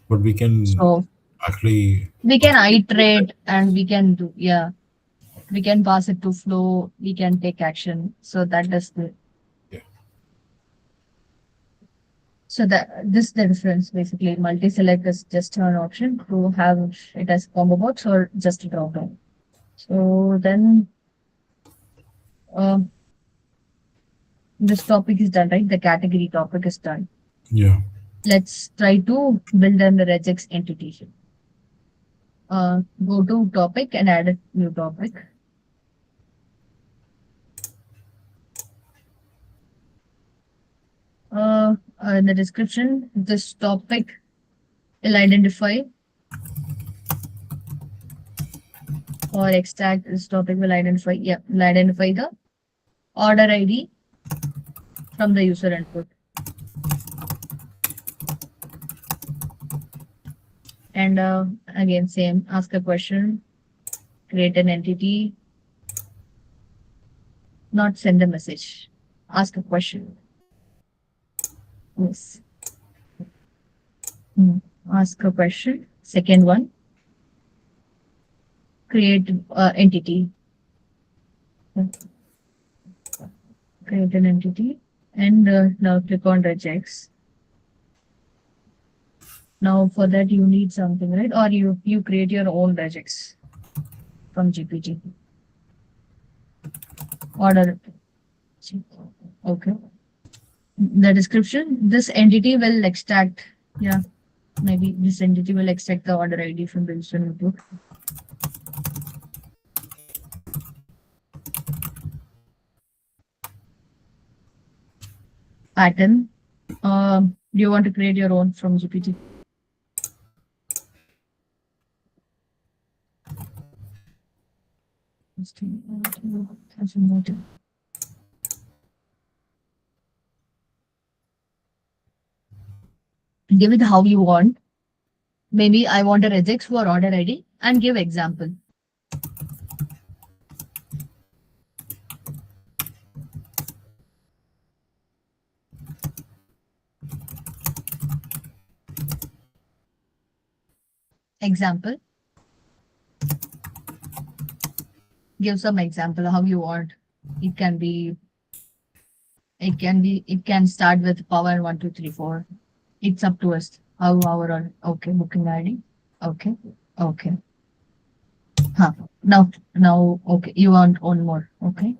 But we can So actually. we can iterate and we can do, yeah, we can pass it to flow, we can take action. So that is the, Yeah. so that this is the difference basically. Multi-select is just an option to have it as combo box or just a drop down. So then uh, this topic is done, right? The category topic is done. Yeah. Let's try to build an regex entity. Go to topic and add a new topic. In the description, this topic will identify or extract this topic will identify, yeah, will identify the order ID from the user input. And again, same, ask a question, create an entity, not send a message, ask a question. Yes. Ask a question. Second one, create entity. Create an entity and now click on regex. Now for that you need something, right? Or you create your own regex from GPT. Order. Okay. The description, this entity will extract, yeah, maybe this entity will extract the order ID from the user input. Pattern. Do you want to create your own from GPT? Give it how you want. Maybe I want a regex for order ID and give example. Example. Give some example how you want. It can be, it can start with power 1, 2, 3, 4. It's up to us. How our okay, booking ID. Okay. Okay. Huh. Now, okay. You want one more. Okay.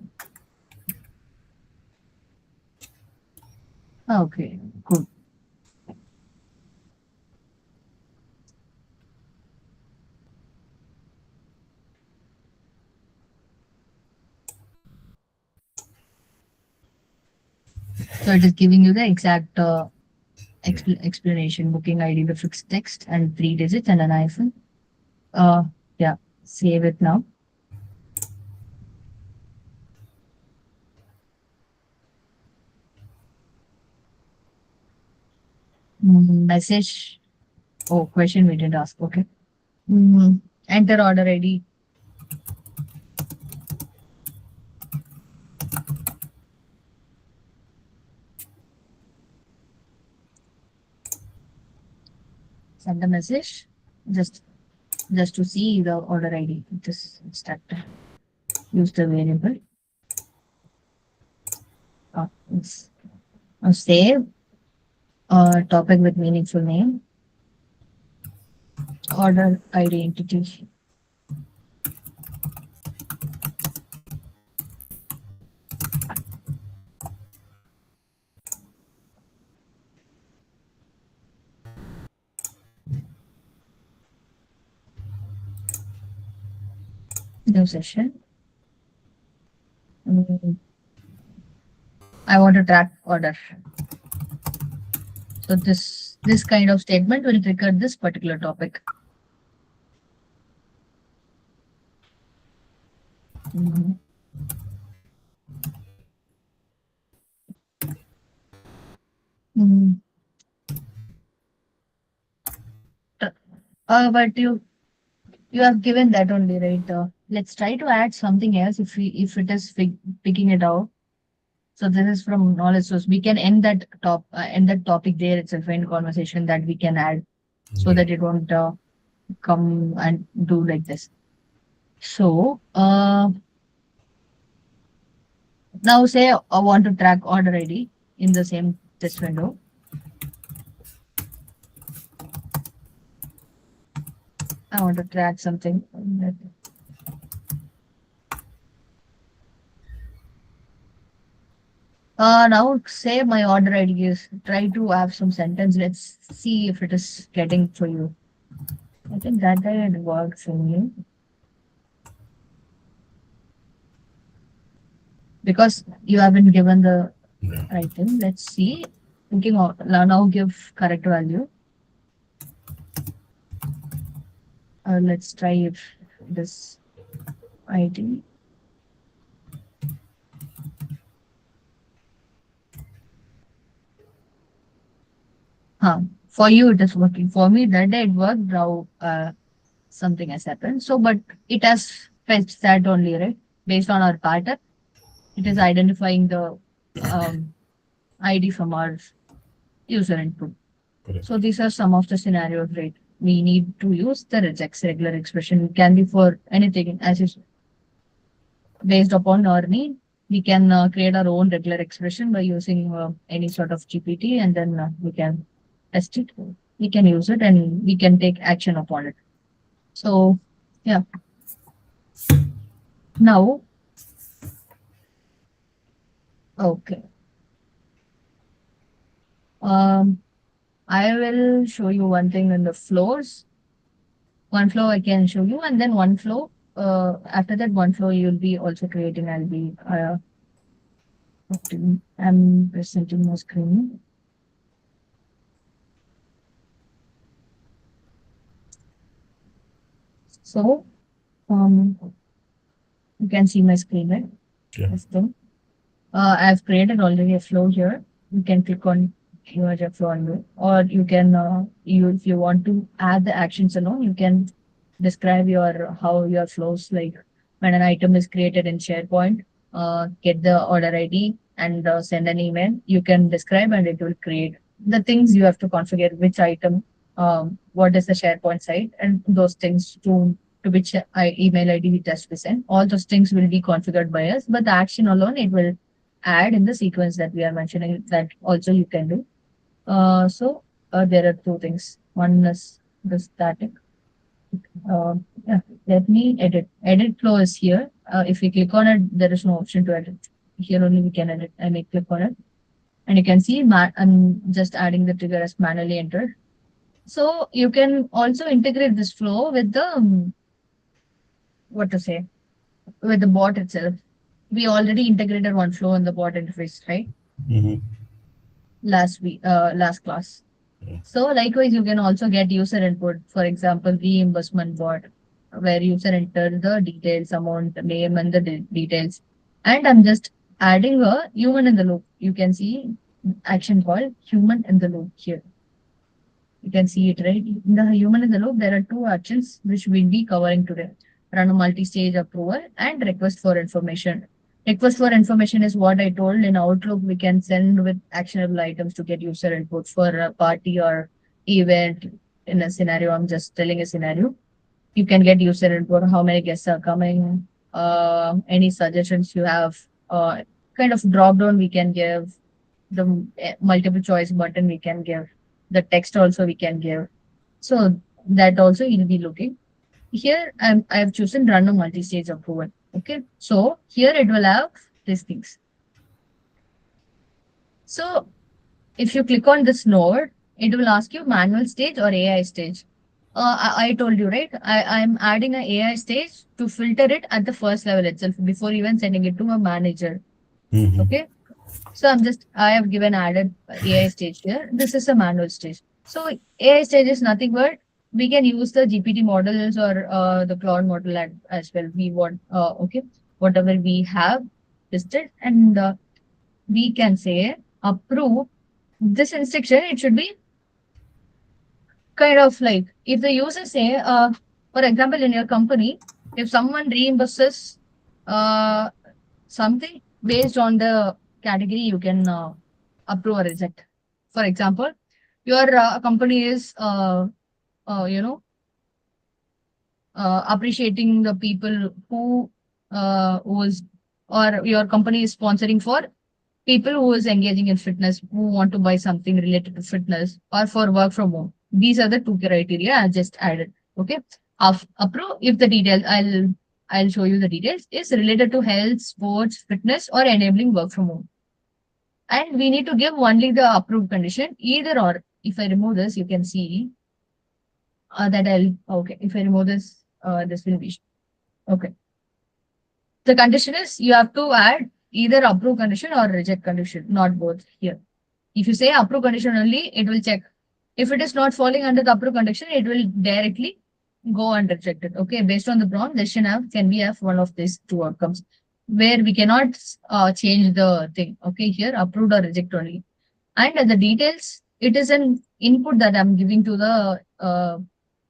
Okay. Good. So it is giving you the exact explanation. Booking ID, the fixed text, and 3 digits and an hyphen. Yeah. Save it now. Message. Oh, question we didn't ask. Okay. Enter order ID. Send a message. Just to see the order ID. Just start. Use the variable. Yes. Save. Topic with meaningful name. Order ID entity. New session. I want to track order. So this kind of statement will trigger this particular topic. But you have given that only, right? Let's try to add something else if it is picking it out. So this is from knowledge source. We can end that topic there itself in conversation that we can add so Right. that it won't come and do like this. So now say I want to track order ID in the same test window. I want to track something. Now say my order ID is try to have some sentence. Let's see if it is getting for you. I think that did work for me because you haven't given the Yeah. right thing. Let's see. Thinking of now give correct value. Let's try if this ID. Huh. For you it is working. For me that day it worked. Now something has happened. So but it has fetched that only, right? Based on our pattern, it is identifying the um, ID from our user input. Correct. So these are some of the scenarios, right? We need to use the regex regular expression. It can be for anything as is based upon our need. We can create our own regular expression by using any sort of GPT and then we can test it. We can use it and we can take action upon it. So yeah, now, okay. Um, I will show you one thing in the flows. One flow I can show you, and then one flow. After that one flow you'll be also creating. I'll be I'm presenting my screen. So you can see my screen, right? Yeah. This thing. I've created already a flow here. You can click on your flow on you, or you can you if you want to add the actions alone, you can describe your how your flows like when an item is created in SharePoint, get the order ID and send an email. You can describe and it will create the things you have to configure which item, what is the SharePoint site, and those things to which email ID we test to send. All those things will be configured by us, but the action alone it will add in the sequence that we are mentioning that also you can do. There are two things. One is the static. Yeah, let me edit. Edit flow is here. If we click on it, there is no option to edit. Here only we can edit. I may click on it. And you can see I'm just adding the trigger as manually entered. So you can also integrate this flow with the, what to say, with the bot itself. We already integrated one flow in the bot interface, right? Mm-hmm. Last class. So likewise, you can also get user input. For example, reimbursement bot, where user enters the details, amount, name, and the details. And I'm just adding a human in the loop. You can see action called human in the loop here. You can see it, right? In the human in the loop, there are two actions which we'll be covering today. Run a multi-stage approval and request for information. Request for information is what I told in Outlook. We can send with actionable items to get user input for a party or event. In a scenario, I'm just telling a scenario. You can get user input, how many guests are coming, any suggestions you have, kind of drop down we can give, the multiple choice button we can give, the text also we can give. So that also you'll be looking. Here I've chosen run a multi-stage approval. Okay. So here it will have these things. So if you click on this node, it will ask you manual stage or AI stage. I told you, right? I'm adding an AI stage to filter it at the first level itself before even sending it to a manager. Mm-hmm. Okay. So I have given added AI stage here. This is a manual stage. So AI stage is nothing but we can use the GPT models or the Claude model as well. We want, okay, whatever we have listed and we can say approve this instruction. It should be kind of like if the user say, for example, in your company, if someone reimburses uh, something based on the category, you can approve or reject. For example, your company is, you know, appreciating the people who was, or your company is sponsoring for people who is engaging in fitness, who want to buy something related to fitness or for work from home. These are the two criteria I just added. Okay. Approve if the details, I'll show you the details, is related to health, sports, fitness, or enabling work from home. And we need to give only the approved condition, either or. If I remove this, you can see that I'll, okay. If I remove this, this will be, okay. The condition is you have to add either approve condition or reject condition, not both here. If you say approve condition only, it will check. If it is not falling under the approve condition, it will directly go and reject it. Okay, based on the prompt, decision have can be have one of these two outcomes where we cannot change the thing. Okay, here approved or reject only. And the details, it is an input that I'm giving to the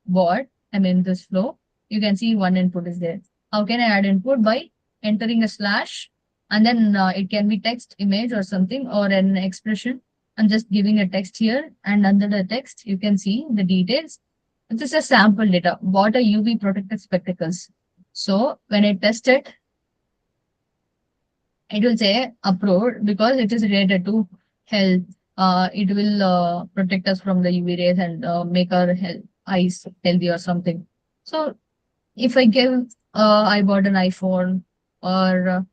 bot. I mean, this flow. You can see one input is there. How can I add input? By entering a slash, and then it can be text, image, or something, or an expression. I'm just giving a text here, and under the text, you can see the details. This is a sample data. What are UV protected spectacles? So when I test it, it will say approved because it is related to health. It will protect us from the UV rays and make our eyes healthy or something. So if I give, I bought an iPhone or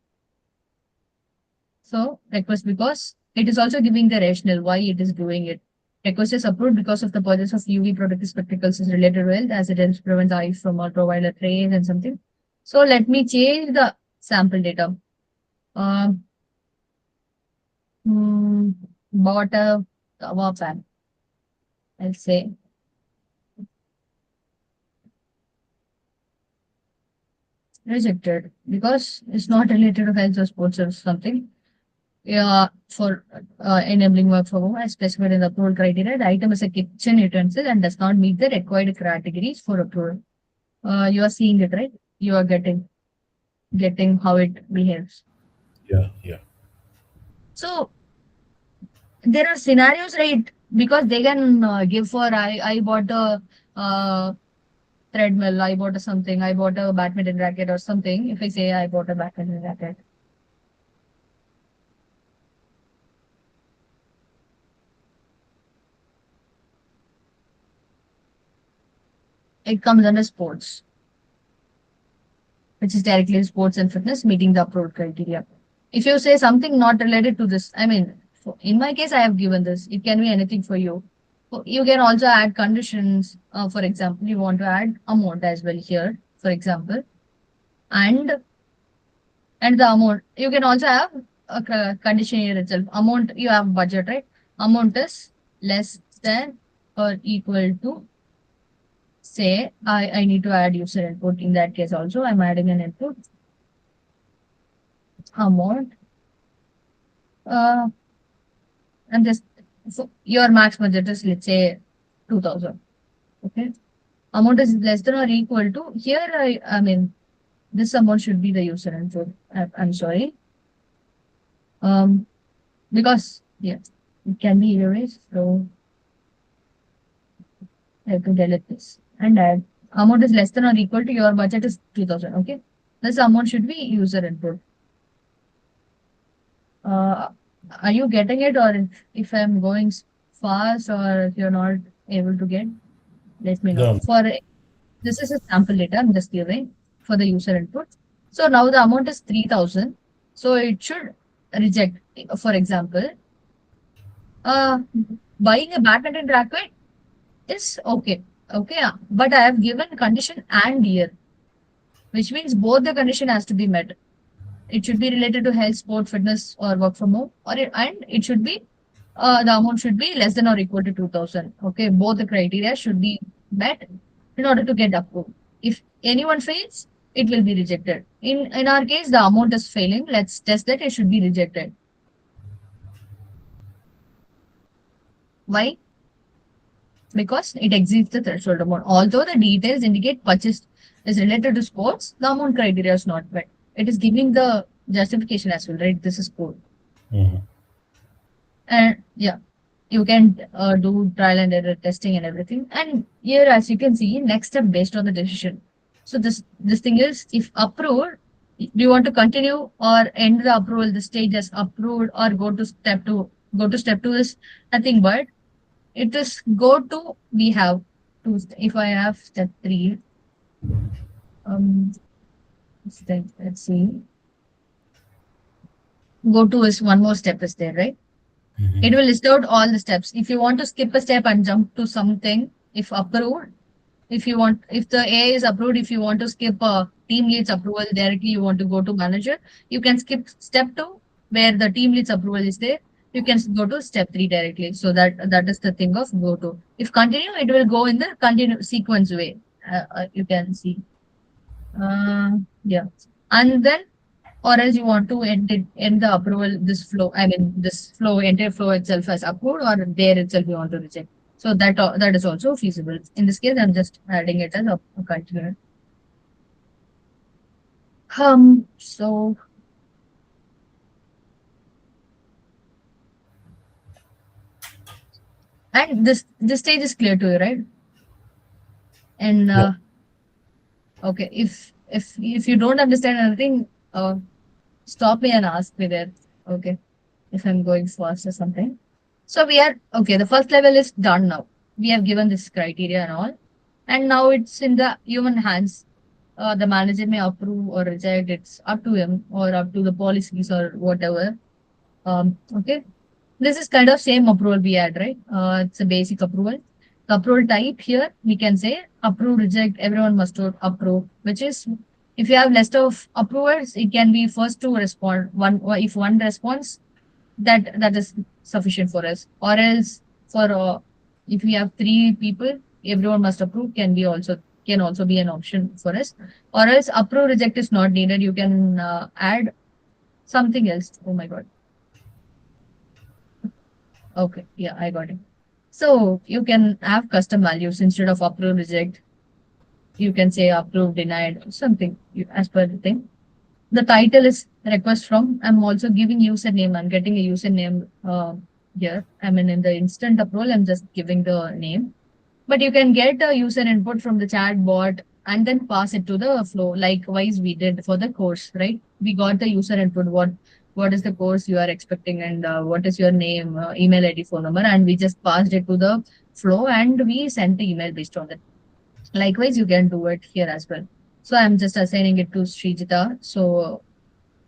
so request, because it is also giving the rationale why it is doing it. Request is approved because of the purchase of UV protective spectacles is related to health, as it helps prevent eyes from ultraviolet rays and something. So let me change the sample data. Um, Hmm, bought a cover pan, I'll say. Rejected because it's not related to health or sports or something. Yeah, for enabling work from home as specified in the approval criteria, the item is a kitchen utensil and does not meet the required categories for approval. You are seeing it, right? You are getting how it behaves. Yeah, yeah. So there are scenarios, right? Because they can give for I bought a treadmill, I bought a something, I bought a badminton racket or something. If I say I bought a badminton racket, it comes under sports, which is directly sports and fitness meeting the approved criteria. If you say something not related to this, I mean, in my case, I have given this. It can be anything for you. You can also add conditions. For example, you want to add amount as well here, for example, and and the amount. You can also have a condition here itself. Amount, you have budget, right? Amount is less than or equal to, say, I need to add user input. In that case also, I'm adding an input amount. Uh, and this, so your max budget is, let's say, 2000. Okay. Amount is less than or equal to, here, I mean, this amount should be the user input. I'm sorry. Um, because, yeah, it can be erased. So I have to delete this and add amount is less than or equal to your budget is 2000. Okay. This amount should be user input. Uh, are you getting it, or if I'm going fast, or if you're not able to get, let me know. No, For this is a sample data I'm just giving for the user input. So now the amount is 3000. So it should reject. For example, uh, buying a badminton racket is okay. Okay, but I have given condition and year, which means both the condition has to be met. It should be related to health, sport, fitness, or work from home, and it should be the amount should be less than or equal to 2000. Okay, both the criteria should be met in order to get approved. If anyone fails, it will be rejected. In our case, the amount is failing. Let's test that it should be rejected. Why? because it exceeds the threshold amount. Although the details indicate purchase is related to sports, the amount criteria is not met. It is giving the justification as well, right? This is code. Mhm. And yeah, you can do trial and error testing and everything. And here, as you can see, next step based on the decision. So this thing is, if approved, do you want to continue or end the approval? The stage as approved or go to step two. Go to step two is nothing but it is go to we have two. If I have step three, um, let's see, go to is one more step is there, right? It will list out all the steps. If you want to skip a step and jump to something, if approved, if you want, if the A is approved, if you want to skip a team lead's approval directly, you want to go to manager, you can skip step two where the team lead's approval is there. You can go to step three directly. So that is the thing of go to. If continue, it will go in the continue sequence way. You can see. Yeah, and then or else you want to end the approval this flow. I mean this flow entire flow itself as approved, or there itself you want to reject. So that is also feasible. In this case, I'm just adding it as a continuous. So and this stage is clear to you, right? And Yeah. okay, if you don't understand anything, stop me and ask me there. Okay, if I'm going fast or something. So we are okay. The first level is done now. We have given this criteria and all, and now it's in the human hands. The manager may approve or reject. It's up to him or up to the policies or whatever. Okay. This is kind of same approval we had, right? It's a basic approval. The approval type here, we can say approve, reject, everyone must vote approve, which is if you have list of approvers, it can be first to respond. If one responds, that is sufficient for us. Or else for if we have three people, everyone must approve can also be an option for us. Or else approve, reject is not needed. You can add something else. Oh my god. Okay, yeah, I got it. So you can have custom values instead of approve, reject. You can say approve, denied, something as per the thing. The title is request from. I'm also giving username. I'm getting a username here. I mean, in the instant approval, I'm just giving the name. But you can get a user input from the chat bot and then pass it to the flow. Likewise, we did for the course, right? We got the user input. What is the course you are expecting, and what is your name, email ID, phone number, and we just passed it to the flow and we sent the email based on that. Likewise, you can do it here as well. So I'm just assigning it to Srijita. So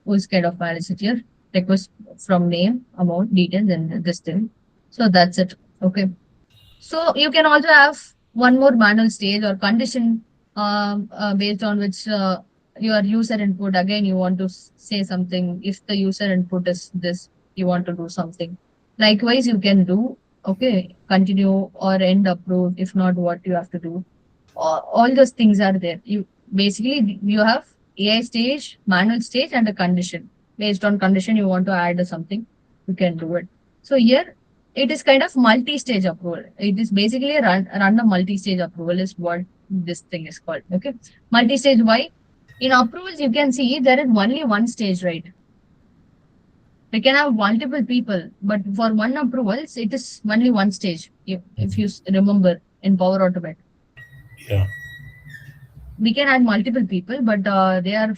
who's kind of manage it here? Request from name, amount, details, and this thing. So that's it. Okay. So you can also have one more manual stage or condition based on which your user input. Again, you want to say something. If the user input is this, you want to do something. Likewise, you can do okay, continue or end approved. If not, what you have to do. All those things are there. You basically you have AI stage, manual stage, and a condition. Based on condition, you want to add something, you can do it. So here it is kind of multi-stage approval. It is basically a run a multi-stage approval is what this thing is called. Okay. Multi-stage why? In approvals, you can see there is only one stage, right? We can have multiple people, but for one approvals, it is only one stage. If you remember in Power Automate, Yeah. we can add multiple people, but they are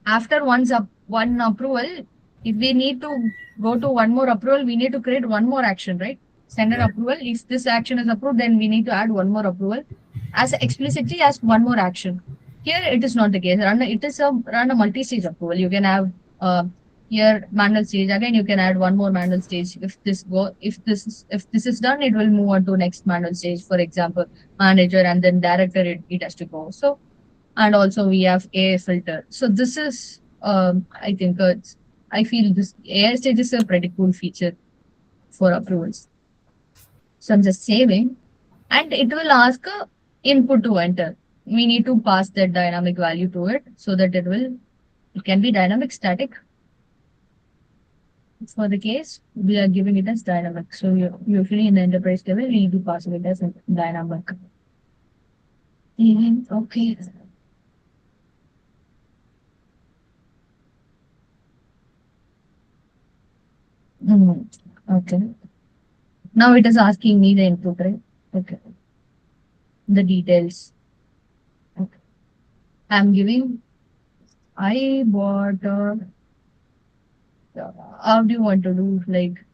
after one approval. If we need to go to one more approval, we need to create one more action, right? Send an Yeah. approval. If this action is approved, then we need to add one more approval as explicitly as one more action. Here it is not the case. It is a run a multi-stage approval. You can have uh, here manual stage again. You can add one more manual stage. If this is done, it will move on to next manual stage. For example, manager and then director. It has to go. So and also we have AI filter. So this is, I think, I feel this AI stage is a pretty cool feature for approvals. So I'm just saving, and it will ask a input to enter. We need to pass that dynamic value to it so that it can be dynamic, static. For the case, we are giving it as dynamic. So usually in the enterprise level, we do pass it as a dynamic. Okay. Mm, okay. Now it is asking me the input, right? Okay. The details. Okay. I'm giving, I bought, how do you want to do? Like,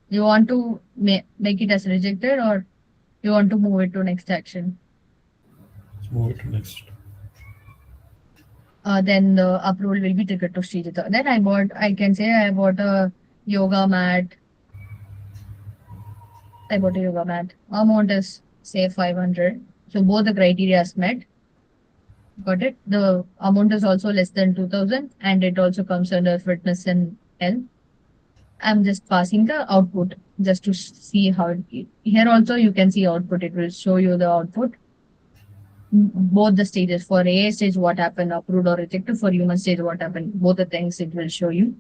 you want to make it as rejected or you want to move it to next action? Let's move it to next. Then the approval will be triggered to Srijita. Then I can say I bought a yoga mat. I bought a yoga mat. Amount is say 500. So both the criteria is met. Got it. The amount is also less than 2000 and it also comes under fitness and health. I'm just passing the output just to see how here also you can see output. It will show you the output. Both the stages for AI stage what happened, approved or rejected. For human stage what happened. Both the things it will show you.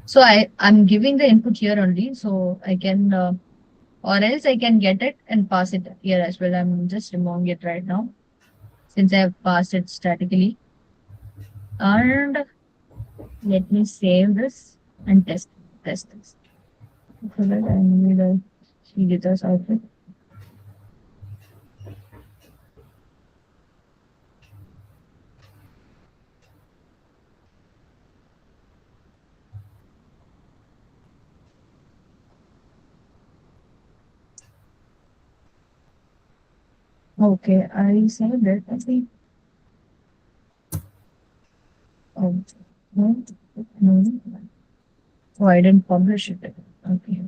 So I'm giving the input here only, so I can or else I can get it and pass it here as well. I'm just removing it right now since I have passed it statically. And let me save this and test this. So that I need a Sridhar's output. Okay, I saved it. I think. Oh, no, no. Oh, I didn't publish it. Okay.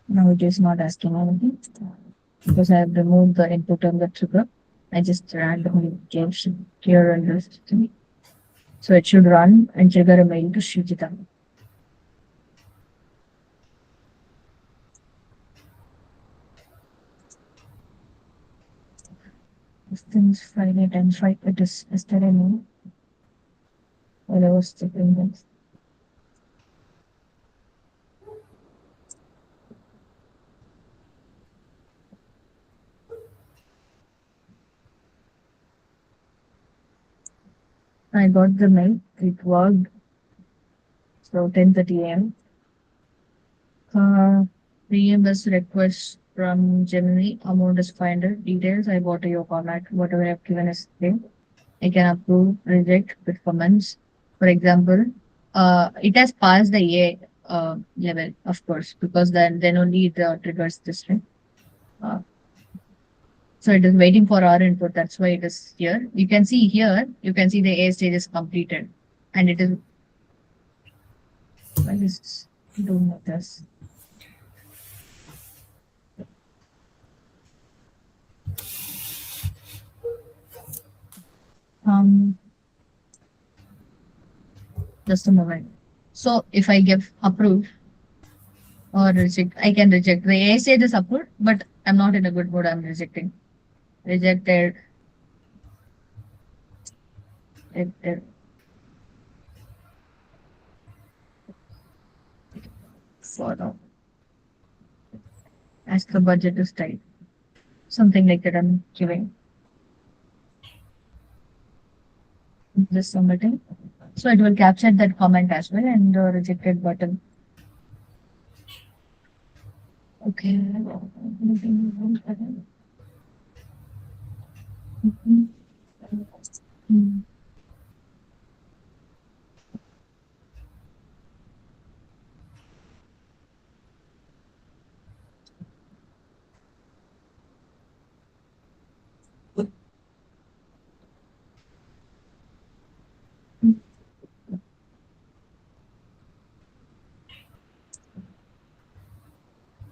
Now it is not asking anything because I have removed the input on the trigger. I just randomly gave here and this thing. So it should run and trigger a mail to Shujita. This thing is Friday 10:05. It is yesterday morning while I was checking this. I got the mail. It worked. So 10:30 a.m. Reimburse request from Gemini. Amount is 500. Details. I bought a yoga mat. Whatever I've given is there. I can approve, reject with comments. For example, it has passed the A level, of course, because then only it triggers this thing. Uh, so it is waiting for our input. That's why it is here. You can see here, you can see the A stage is completed. And it is, why is doing this? Um, just a moment. So if I give approve or reject, I can reject. The A stage is approved, but I'm not in a good mood. I'm rejecting. Rejected, rejected. Follow. As the budget is tight. Something like that I'm giving this submitting. So it will capture that comment as well and the rejected button. Okay.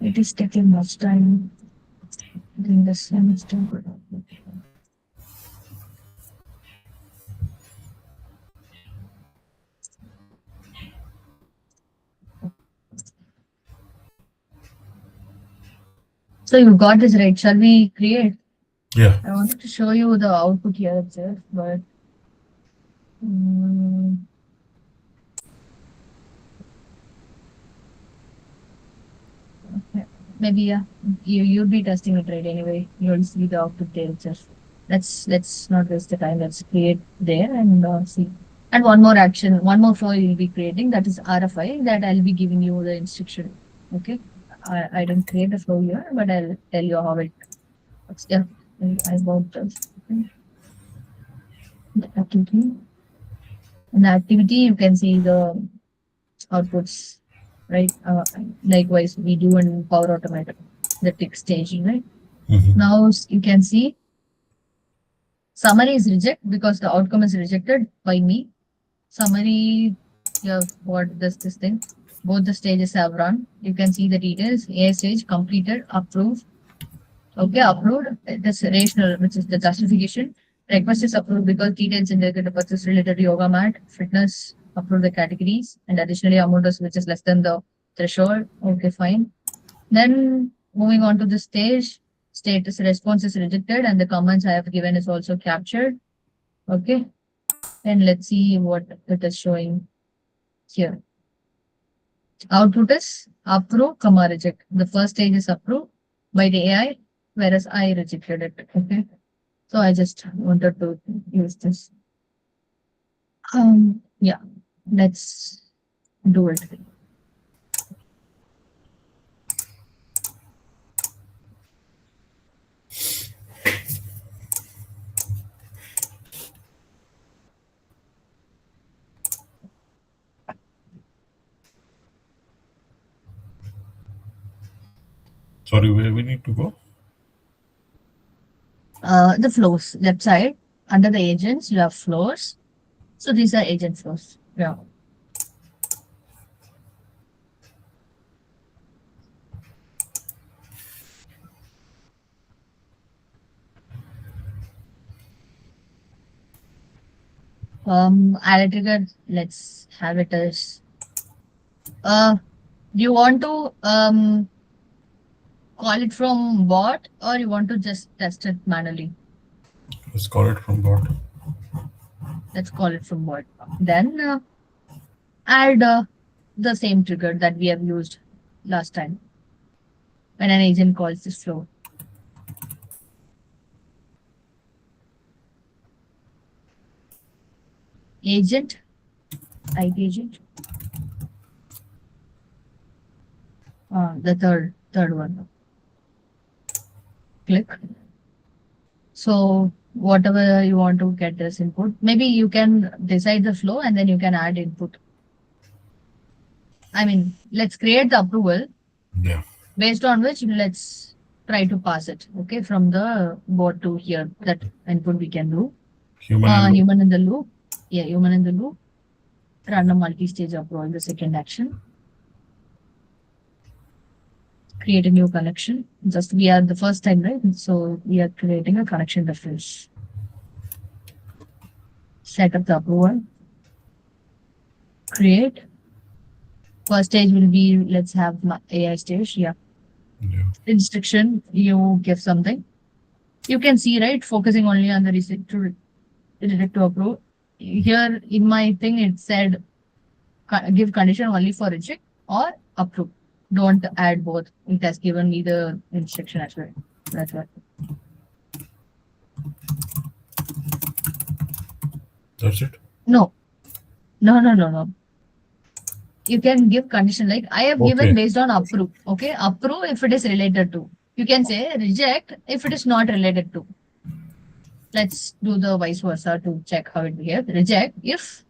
It is taking much time. in the semester. So you got this right. Shall we create? Yeah. I wanted to show you the output here itself, but mm, okay. Maybe yeah, you'll be testing it right anyway. You'll see the output there itself. Let's not waste the time. Let's create there and see. And one more action, one more flow you'll be creating, that is RFI, that I'll be giving you the instruction. Okay. I don't create the flow here, but I'll tell you how it works. Yeah. I want this. The activity. In the activity, you can see the outputs, right? Likewise, we do in Power Automate the tick stage, right? Mhm. Now you can see summary is reject because the outcome is rejected by me. Summary, you have got this thing. Both the stages have run. You can see the details. A stage completed, approved. Okay, approved. This rational, which is the justification. Request is approved because details indicated the purchase related to yoga mat, fitness, approve the categories, and additionally amount is which is less than the threshold. Okay, fine. Then moving on to the stage, status response is rejected, and the comments I have given is also captured. Okay, and let's see what it is showing here. Output is approve, comma reject. The first stage is approved by the AI, whereas I rejected it. Okay. So I just wanted to use this. Yeah, let's do it. Sorry, where we need to go? The flows, left side, under the agents, you have flows. So these are agent flows. Yeah. Add trigger, let's have it as do you want to call it from bot or you want to just test it manually? Let's call it from bot. Let's call it from bot. Then add the same trigger that we have used last time when an agent calls this flow. Agent, type agent. The third one. Click. So whatever you want to get this input, maybe you can decide the flow and then you can add input. I mean, let's create the approval Yeah. based on which let's try to pass it. Okay, from the bot to here, that input we can do. Human and loop. Human in the loop. Yeah, human in the loop. Run a multi-stage approval, the second action. Create a new connection. Just we are the first time, right? So we are creating a connection reference. Set up the approval. Create. First stage will be let's have AI stage. Yeah. Yeah. Instruction. You give something. You can see, right? Focusing only on the receipt to reject to approve. Here in my thing, it said give condition only for reject or approve. Don't add both. It has given me the instruction as well. That's what. That's it. No, no. You can give condition like I have given Okay. based on approve. Okay, approve if it is related to. You can say reject if it is not related to. Let's do the vice versa to check how it behaves. Reject if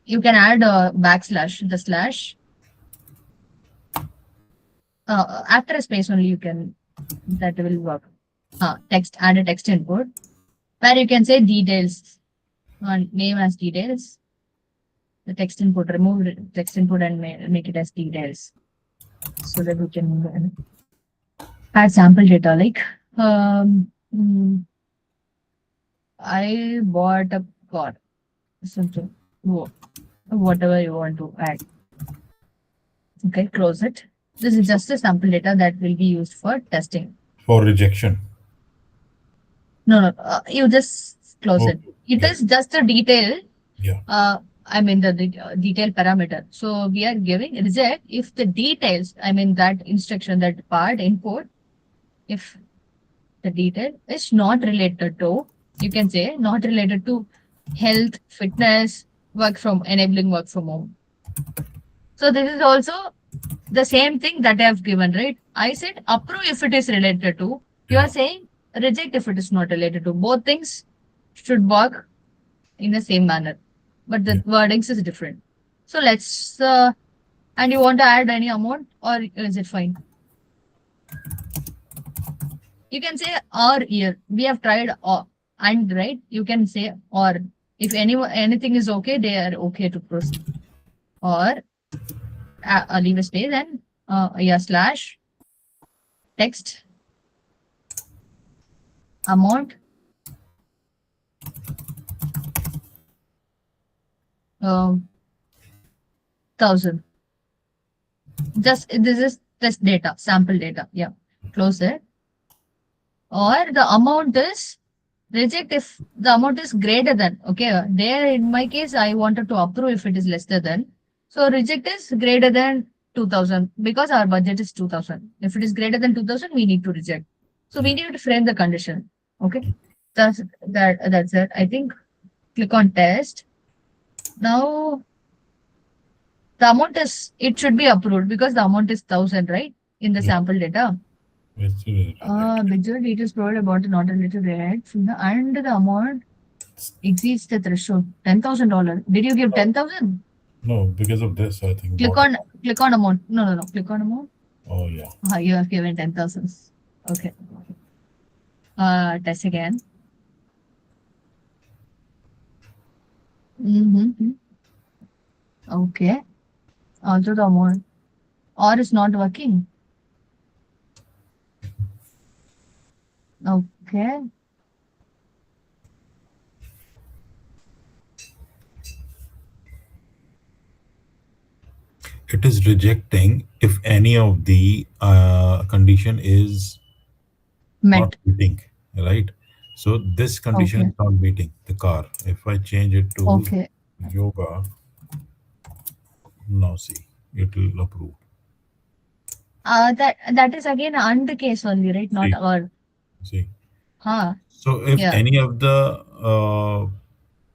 you can add a backslash, the slash after a space only you can, that will work. Text, add a text input where you can say details, name as details. The text input, remove text input and make it as details so that we can. Add sample data like mm, I bought a car, something, whatever you want to add. Okay, close it. This is So just a sample data that will be used for testing. for rejection. No, no, you just close it. Okay. It Right. is just a detail. Yeah. I mean the detail parameter. So we are giving reject if the details. I mean that instruction, that part input. If the detail is not related to, you can say not related to health, fitness, work from enabling work from home. So this is also the same thing that I have given, right? I said approve if it is related to. You are Yeah. saying reject if it is not related to. Both things should work in the same manner, but the Yeah. wordings is different. So let's, and you want to add any amount or is it fine? You can say or here. We have tried or and right. You can say or if anything is okay, they are okay to proceed. Or leave a space and yeah slash text amount, 1,000. Just this is test data, sample data. Yeah, close it. Or the amount is reject if the amount is greater than. Okay, there in my case, I wanted to approve if it is lesser than. So reject is greater than 2,000 because our budget is 2,000. If it is greater than 2,000, we need to reject. So we Yeah. need to frame the condition. Okay, that's it. I think click on test. Now the amount is it should be approved because the amount is 1,000, right? In the Yeah. sample data. It's rejected. Visual details provided about the not related rate from the and the amount exceeds the threshold. $10,000. Did you give No, 10,000? no, because of this, I think Click bottom. on click on amount. No, no, no. Click on amount. Oh yeah. You have given 10,000. Okay. Test again. Mm-hmm. Okay. Also the amount. Or is not working. Okay. It is rejecting if any of the condition is not Met. meeting, right? So this condition Okay. is not meeting the car. If I change it to Okay. yoga, now see, it will approve. That is again and case only, right? Not See, or. see. Huh. So if Yeah. any of the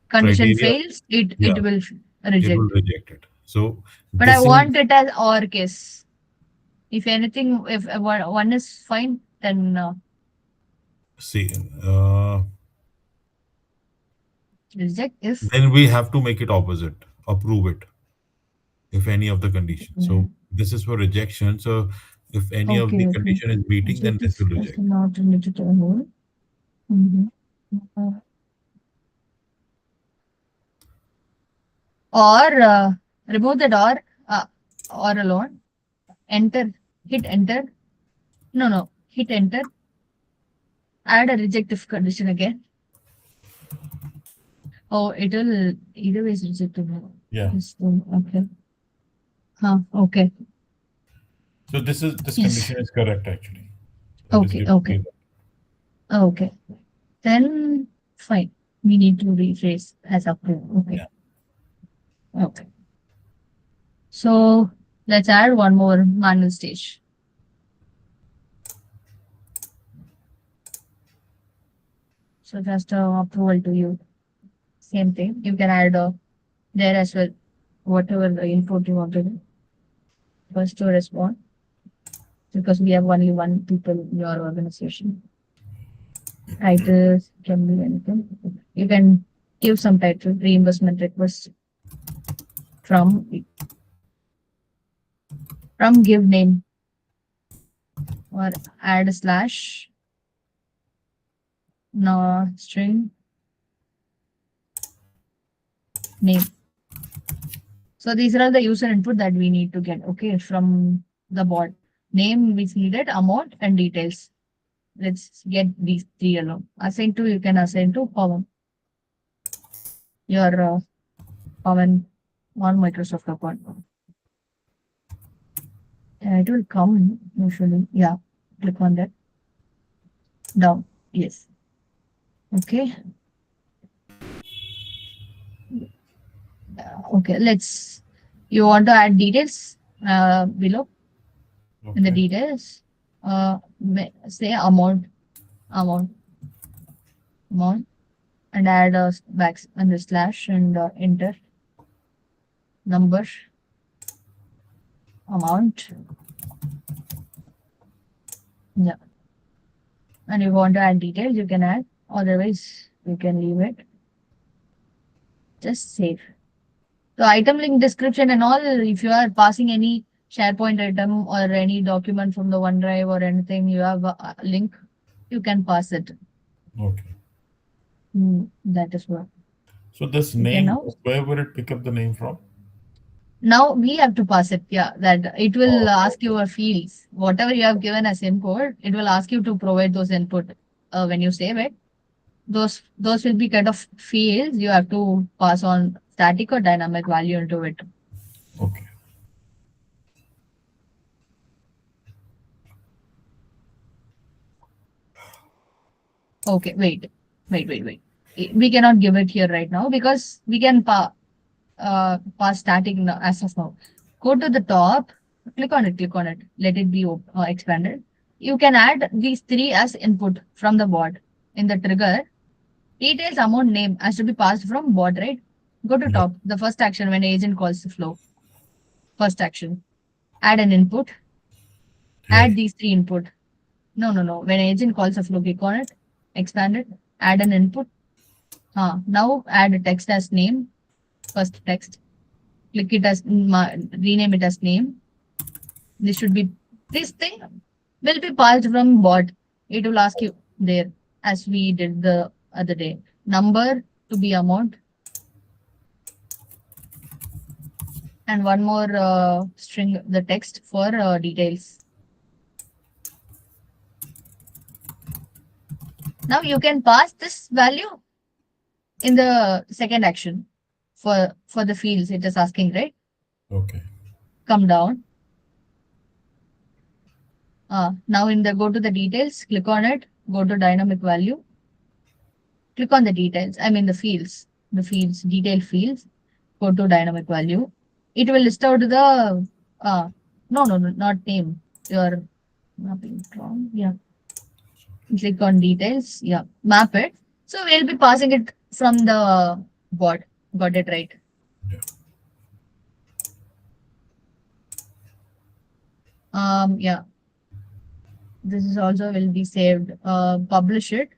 Condition criteria, fails, it yeah, will it will reject. reject it. So But I this is, want it as or case. If anything, if one is fine, then see, uh, reject. If then we have to make it opposite, approve it if any of the conditions. So this is for rejection. So if any of the okay, okay. condition is meeting, then Reject this if will it's reject. not related to a whole. Mm-hmm. Or remove the door or alone. Enter. Hit enter. No, no. Hit enter. Add a reject if condition again. Oh, it will either way is rejected. Yeah. Okay. Huh. Okay. So this Yes. condition is correct actually. It is Okay. giving Okay. you that. Okay. Then fine. We need to rephrase as approved. Okay. Yeah. Okay. So let's add one more manual stage. So just approval to you. Same thing. You can add there as well. Whatever the input you want to do. First to respond because we have only one people in your organization. Titles can be anything. You can give some title reimbursement request from give name or add a slash no string name. So these are all the user input that we need to get, okay, from the bot. name which needed, amount, and details. Let's get these three alone. Assign to, you can assign to Pawan, your Pawan on Microsoft account. It will come usually. Yeah, click on that. Down. Yes. Okay. Okay. Let's. You want to add details below in the Okay. details? Say amount, amount, and add a back and the slash and enter number, amount. Yeah. And you want to add details, you can add. Otherwise, you can leave it. Just save. So item link description and all, if you are passing any SharePoint item or any document from the OneDrive or anything, you have a link, you can pass it. Okay. That is what. So this Okay, name, now. where would it pick up the name from? Now we have to pass it. Yeah, that it will Oh, ask okay. you a fields. Whatever you have given as input, it will ask you to provide those input when you save it. Those will be kind of fields you have to pass on static or dynamic value into it. Okay. Okay, wait. We cannot give it here right now because we can pass static as of now. Go to the top, click on it, let it be expanded. You can add these three as input from the bot. In the trigger, details, amount, name has to be passed from bot, right? Go to Yeah. top, the first action when agent calls the flow. First action, add an input, Here. add these three input. No. When agent calls a flow, click on it, expand it, add an input. Now add a text as name, first text. Click it as, rename it as name. This should be, this thing will be passed from bot. It will ask you there as we did the other day. Number to be amount and one more string, the text for details. Now you can pass this value in the second action for the fields it is asking, right? Okay. Come down. Now in the go to the details, click on it, go to dynamic value, click on the details, I mean the fields, detail fields, go to dynamic value. It will list out the no, not name. You're mapping it wrong. Yeah. Click on details. Yeah. Map it. So we'll be passing it from the bot. Got it right. Yeah. Yeah. This is also will be saved. Publish it.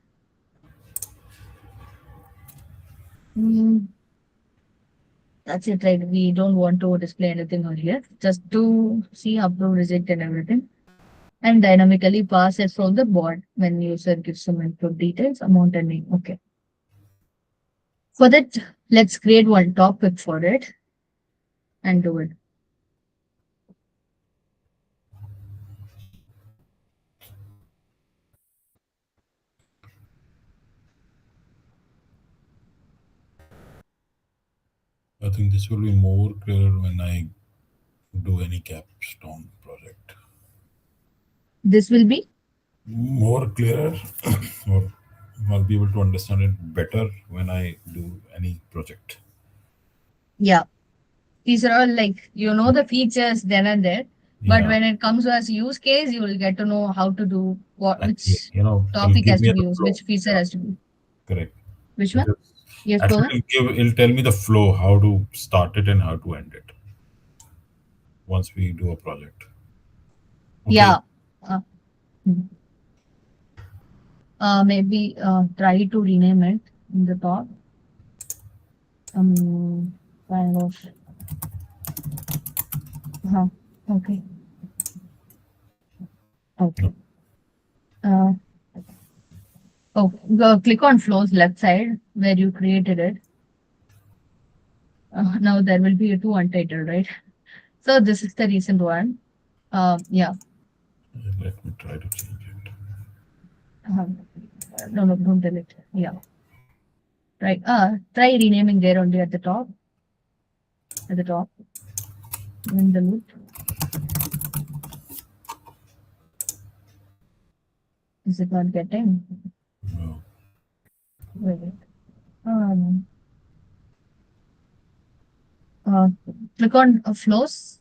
Mm, that's it, right? We don't want to display anything on here. Just to see approve, reject, and everything. And dynamically pass it from the bot when user gives some input details, amount, and name. Okay. For that, let's create one topic for it and do it. I think this will be more clearer when I do any capstone project. This will be, More clearer, or I'll be able to understand it better when I do any project. yeah. These are all like, the features then and there. But Yeah. when it comes to as use case, you will get to know how to do what, And which it'll topic give has me to be the used, flow. which feature Yeah, has to be. correct. Which one? Because Yes, actually Pawan? it'll tell me the flow, how to start it and how to end it once we do a project. Okay. Yeah. Uh, hmm. Maybe try to rename it in the top. Kind of. Uh, okay. Okay. No. Uh, oh, click on flows left side where you created it. Now there will be a two untitled, right? So this is the recent one. Yeah. Let me try to change it. No, no, don't delete. Yeah. Try renaming there only at the top. At the top. In the loop. Is it not getting? No. Wait. Um, uh, Click on flows.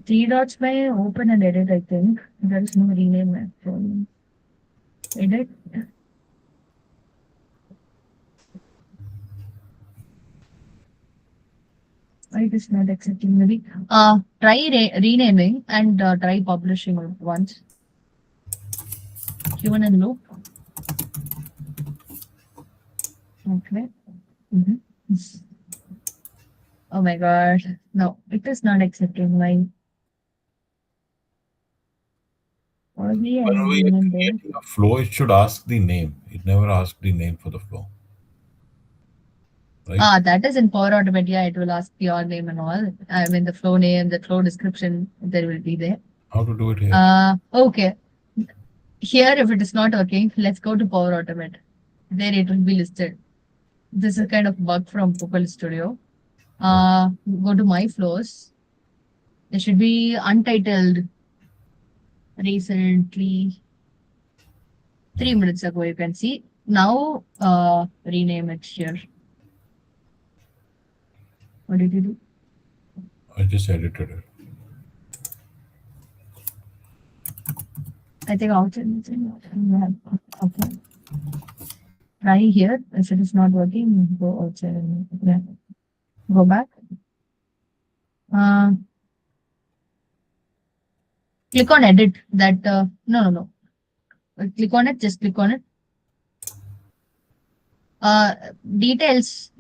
Three dots may open and edit, I think. There is no rename actually. Edit. Why it is not accepting? Maybe try renaming and try publishing it once. Human and loop. Okay. Mhm. Oh my god. No, it is not accepting my only When and we are human there. creating a flow, it should ask the name. It never asks the name for the flow, right? That is in Power Automate. Yeah, it will ask your name and all. I mean the flow name, the flow description, there will be there. How to do it here? Okay. Here, if it is not working, let's go to Power Automate. There it will be listed. This is kind of bug from Google Studio. Oh, Go to My Flows. There should be untitled recently 3 minutes ago. You can see now. Rename it here. What did you do? I just edited it. I think outside. Okay. Try here. If it is not working, go outside. Yeah. Go back. Uh, Click on edit. That no, no, no. Click on it. Just click on it. Uh, details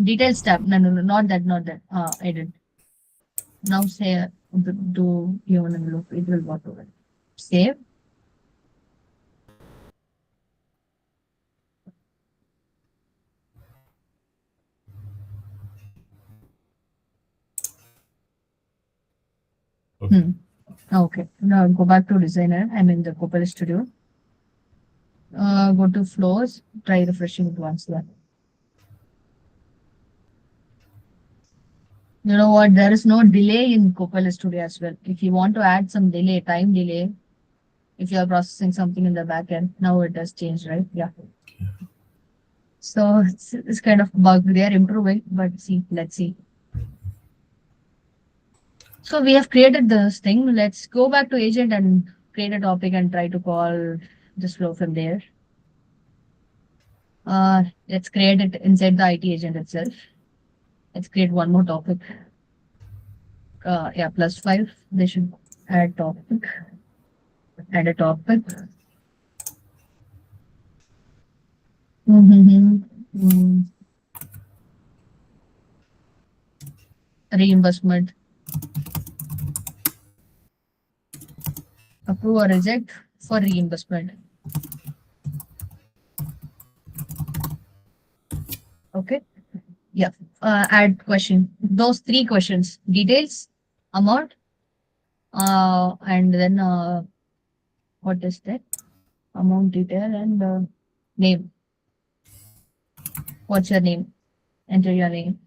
tab. No, no, no, not that, not that. Edit. Now say do human and loop. It will work over. Save. Okay. Hmm. Okay. Now go back to designer. I'm in the Copilot Studio. Go to flows. Try refreshing it once. Yeah. You know what? There is no delay in Copilot Studio as well. If you want to add some delay, time delay, if you are processing something in the backend, now it has changed, right? Yeah. So it's kind of bug. They are improving, but see, let's see. So we have created this thing. Let's go back to agent and create a topic and try to call this flow from there. Let's create it inside the IT agent itself. Let's create one more topic. Yeah, +5. They should add topic. Add a topic. Mm-hmm. Reimbursement. Approve or reject for reimbursement. Okay. Yeah. Add question. Those three questions: details, amount, and then what is that? Amount, detail, and name. What's your name? Enter your name.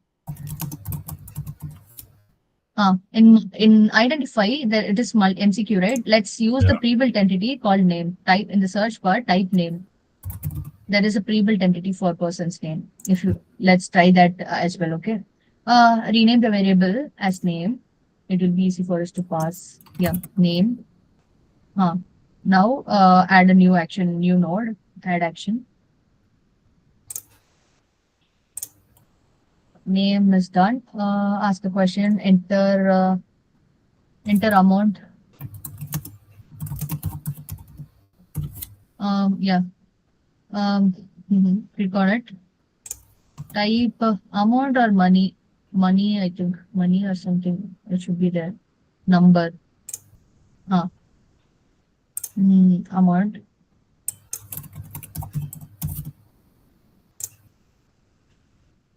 In identify that it is MCQ, right? Let's use Yeah. the pre-built entity called name. Type in the search bar. Type name. There is a pre-built entity for person's name. If you let's try that as well. Okay. Rename the variable as name. It will be easy for us to pass. Yeah, name. Uh, Now add a new action, new node. Add action. Name is done. Ask the question. Enter amount. Yeah. Click on it. Type amount or money. Money, I think. Money or something. It should be there. Number. Uh, Amount.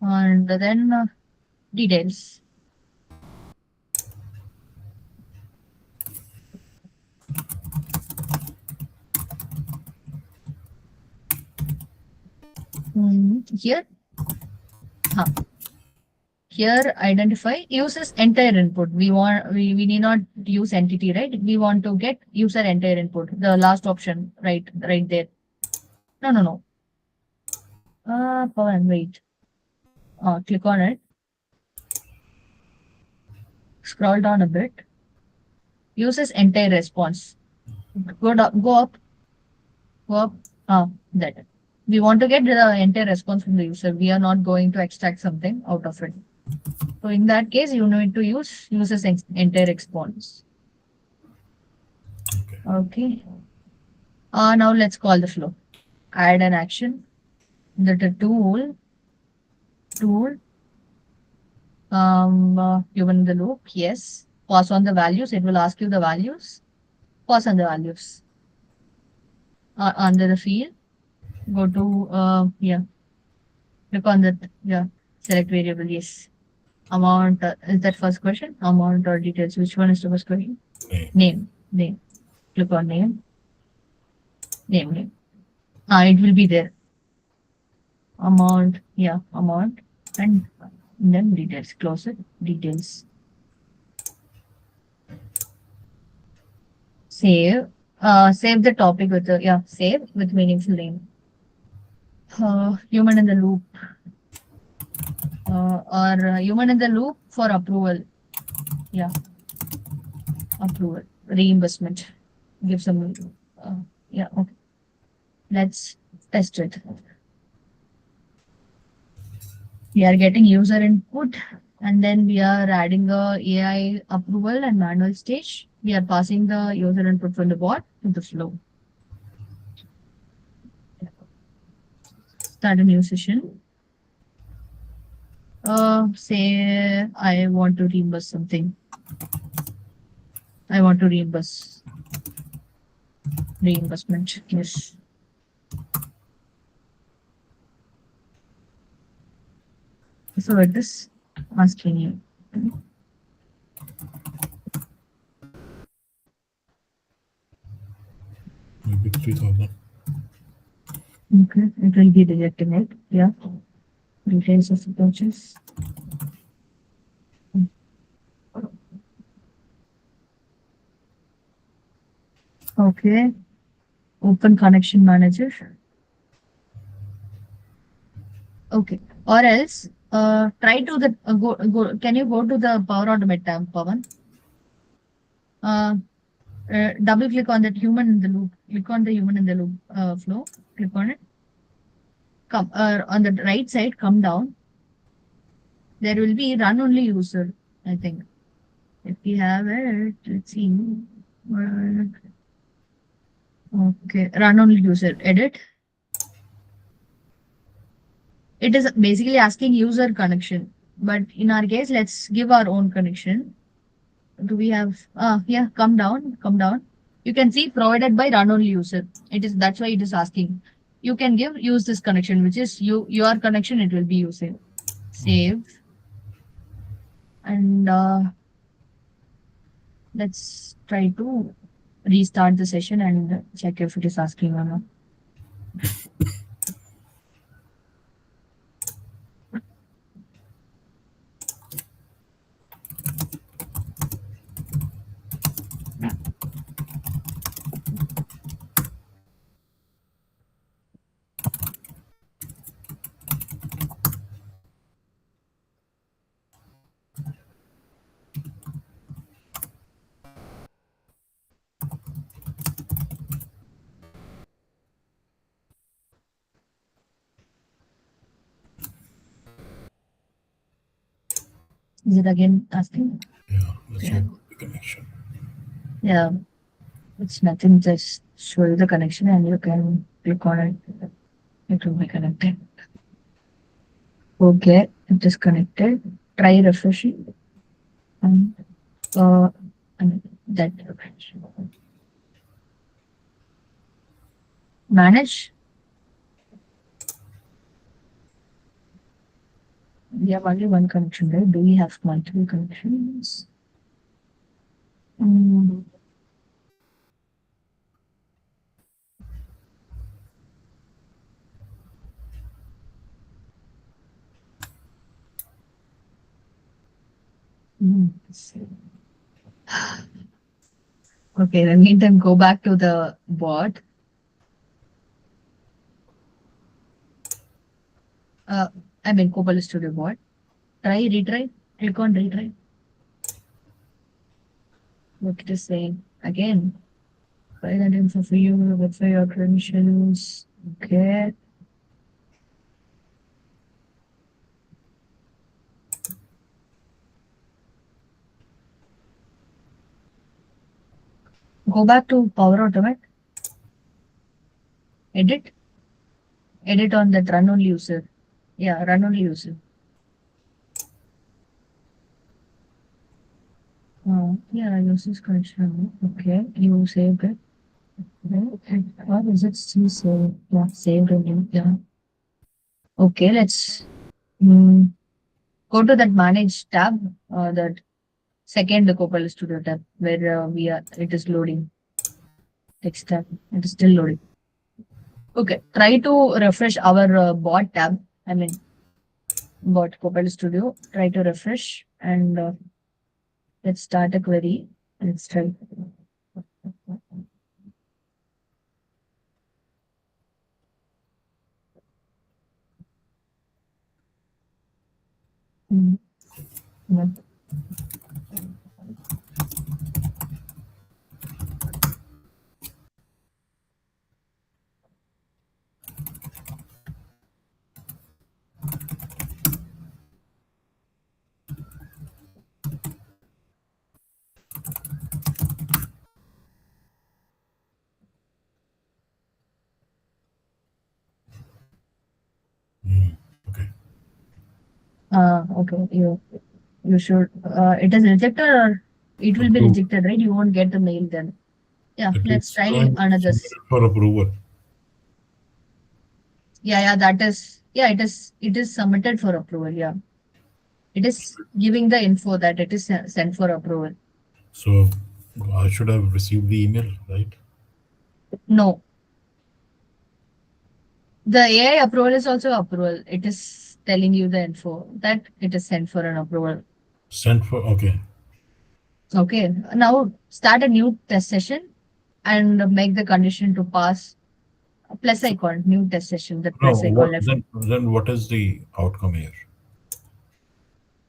And then details. Here, huh, here identify uses entire input. We need not use entity, right? We want to get user entire input. The last option, right there. No, no, no. Pawan, wait. Click on it. Scroll down a bit. Uses entire response. Go up, go up. That. We want to get the entire response from the user. We are not going to extract something out of it. So in that case, you need to use uses entire response. Okay. Okay. Now let's call the flow. Add an action. The tool, human in the loop. Yes. Pass on the values. It will ask you the values. Pass on the values. Under the field, go to, yeah, click on that. Yeah. Select variable. Yes. Amount, is that first question? Amount or details? Which one is the first question? Name. Name. Click on name. It will be there. Amount, yeah, amount, and then details. Close it. Details. Save. Save the topic with the, yeah, save with meaningful name. Human in the loop, or human in the loop for approval. Yeah, approval. Reimbursement. Give some, uh, yeah, okay. Let's test it. We are getting user input, and then we are adding the AI approval and manual stage. We are passing the user input from the bot to the flow. Start a new session. Say I want to reimburse something. I want to reimbursement. Yes. So it is asking you. Maybe 3,000. Okay, it will be rejecting it. Yeah. Details of the purchase. Okay. Open connection manager. Okay. Or else, try to the go. Can you go to the Power Automate tab, Pawan? Uh, Double click on that human in the loop. Click on the human in the loop flow. Click on it. Come on the right side. Come down. There will be run only user. I think if we have it, let's see. Uh, Okay, run only user. Edit. It is basically asking user connection, but in our case, let's give our own connection. Do we have? Yeah, come down. You can see provided by run only user. It is that's why it is asking. You can use this connection, which is your connection. It will be using. Save and let's try to restart the session and check if it is asking or not. Is it again asking? Yeah, let's Okay. hope the connection. Yeah, it's nothing. Just show you the connection and you can click on it. It will be connected. Okay, it is connected. Try refreshing and uh and that manage. We have only one connection, right? Do we have multiple connections? Mm, Okay, then meantime, go back to the bot. Uh, I mean, Copal Studio bot. Try, retry. Click on retry. What it is saying again. Try that info for you. Verify your credentials. Okay. Go back to Power Automate. Edit. Edit on that run only user. Yeah, run only user. Yeah, user's connection. Okay, you saved it. Okay. Or is it still saved? Yeah, saved only. Yeah. Okay, let's go to that manage tab, that second Copilot Studio tab where we are. It is loading. Text tab. It is still loading. Okay, try to refresh our bot tab. I mean, bot Copilot Studio. Try to refresh and let's start a query. Let's try. Mm, yeah. Okay. Okay. You should. It is rejected or it will be Approved. rejected, right? You won't get the mail then. Yeah. It Let's is try showing another. submitted for approval. Yeah. Yeah. That is. Yeah. It is. It is submitted for approval. Yeah. It is giving the info that it is sent for approval. So I should have received the email, right? No. The AI approval is also approval. It is telling you the info that it is sent for an approval. Sent for, okay. Okay. Now start a new test session and make the condition to pass a plus So, icon, new test session, that no, plus icon what left. then what is the outcome here?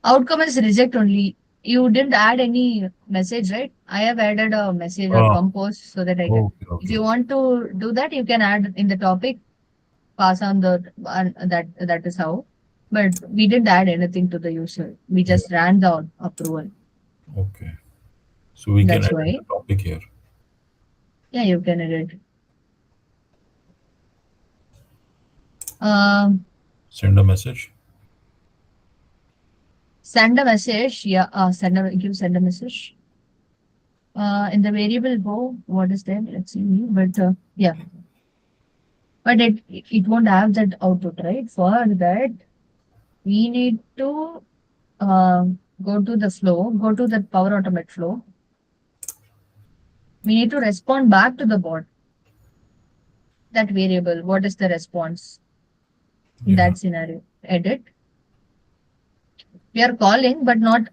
Outcome is reject only. You didn't add any message, right? I have added a message or Ah, compose so that I can. okay, If okay, you okay. want to do that, you can add in the topic, pass on that is how. But we didn't add anything to the user. We Yeah, just ran the approval. okay. So we can That's edit why. the topic here. Yeah, you can edit. Um, Send a message. Send a message. Yeah, send a message. In the variable go, what is there? Let's see. But yeah, but it won't have that output, right? For that, we need to go to the flow, go to the Power Automate flow. We need to respond back to the bot, that variable. What is the response in Yeah, that scenario? Edit. We are calling, but not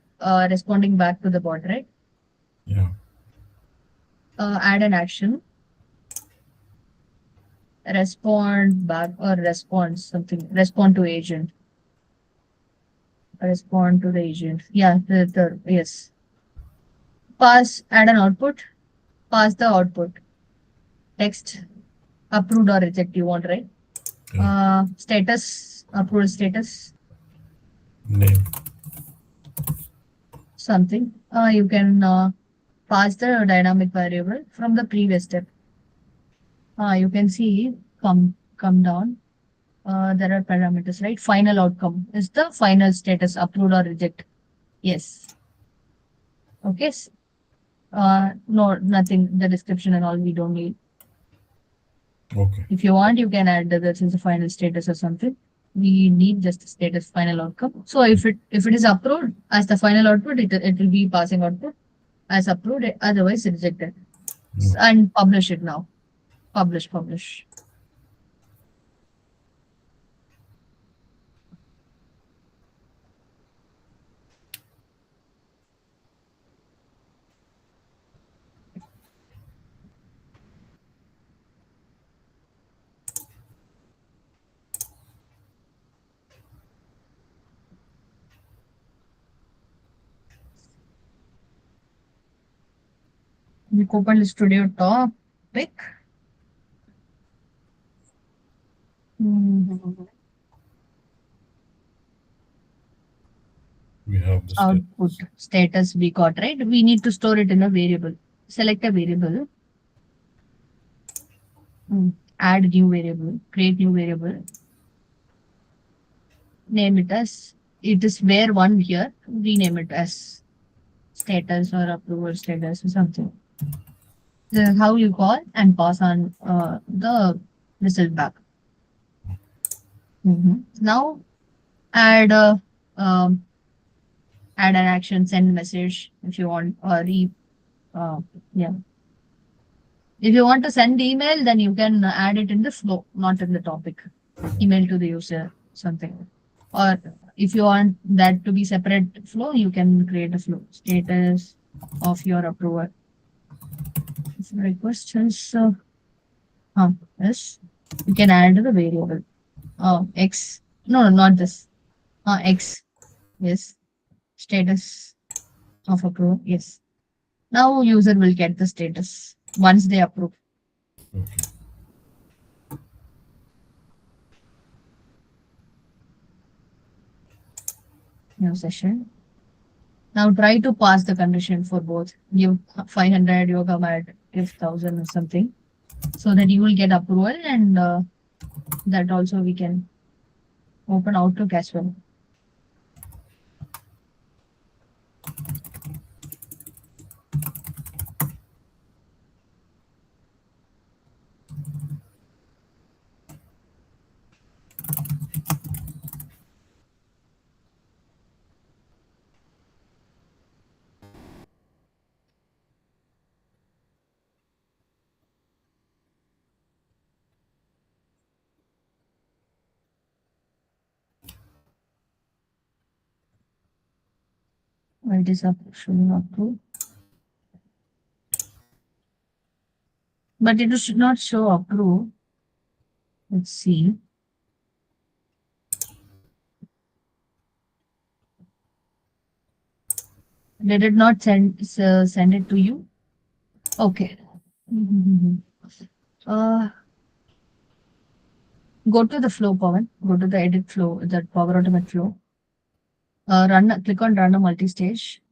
responding back to the bot, right? yeah, Add an action, respond back or response something, respond to agent, respond to the agent. Yeah, yes. Pass, add an output, pass the output. Text, approved or reject you want, right? yeah. Status, approved status, Name. something. You can pass the dynamic variable from the previous step. You can see, come down. There are parameters, right? Final outcome is the final status, approved or reject. Yes. Okay. No, nothing. The description and all we don't need. Okay. If you want, you can add that this is the final status or something. We need just the status final outcome. So if it is approved as the final output, it will be passing output as approved, otherwise rejected. Okay. And publish it now. Publish. We open the studio topic. Mm, We have the output status. status we got, right? We need to store it in a variable. Select a variable. Add new variable. Create new variable. Name it as, it is where one here. Rename it as status or approval status or something. This is how you call and pass on the result back. Now add a um, add an action, send message if you want, or yeah. If you want to send email, then you can add it in the flow, not in the topic. Email to the user, something. Or if you want that to be separate flow, you can create a flow. Status of your approval. If request is yes, you can add the variable. X. No, not this. X. Yes. Status of approval. Yes. Now user will get the status once they approve. Okay. New session. Now try to pass the condition for both. Give 500, you come at give 1000 or something, so that you will get approval, and that also we can open Outlook as well. It is showing approve, but it should not show approve. Let's see. Did it not send it to you? Okay. Mhm. Uh, Go to the flow, Pawan. Go to the edit flow, that Power Automate flow. Click on run a multi-stage.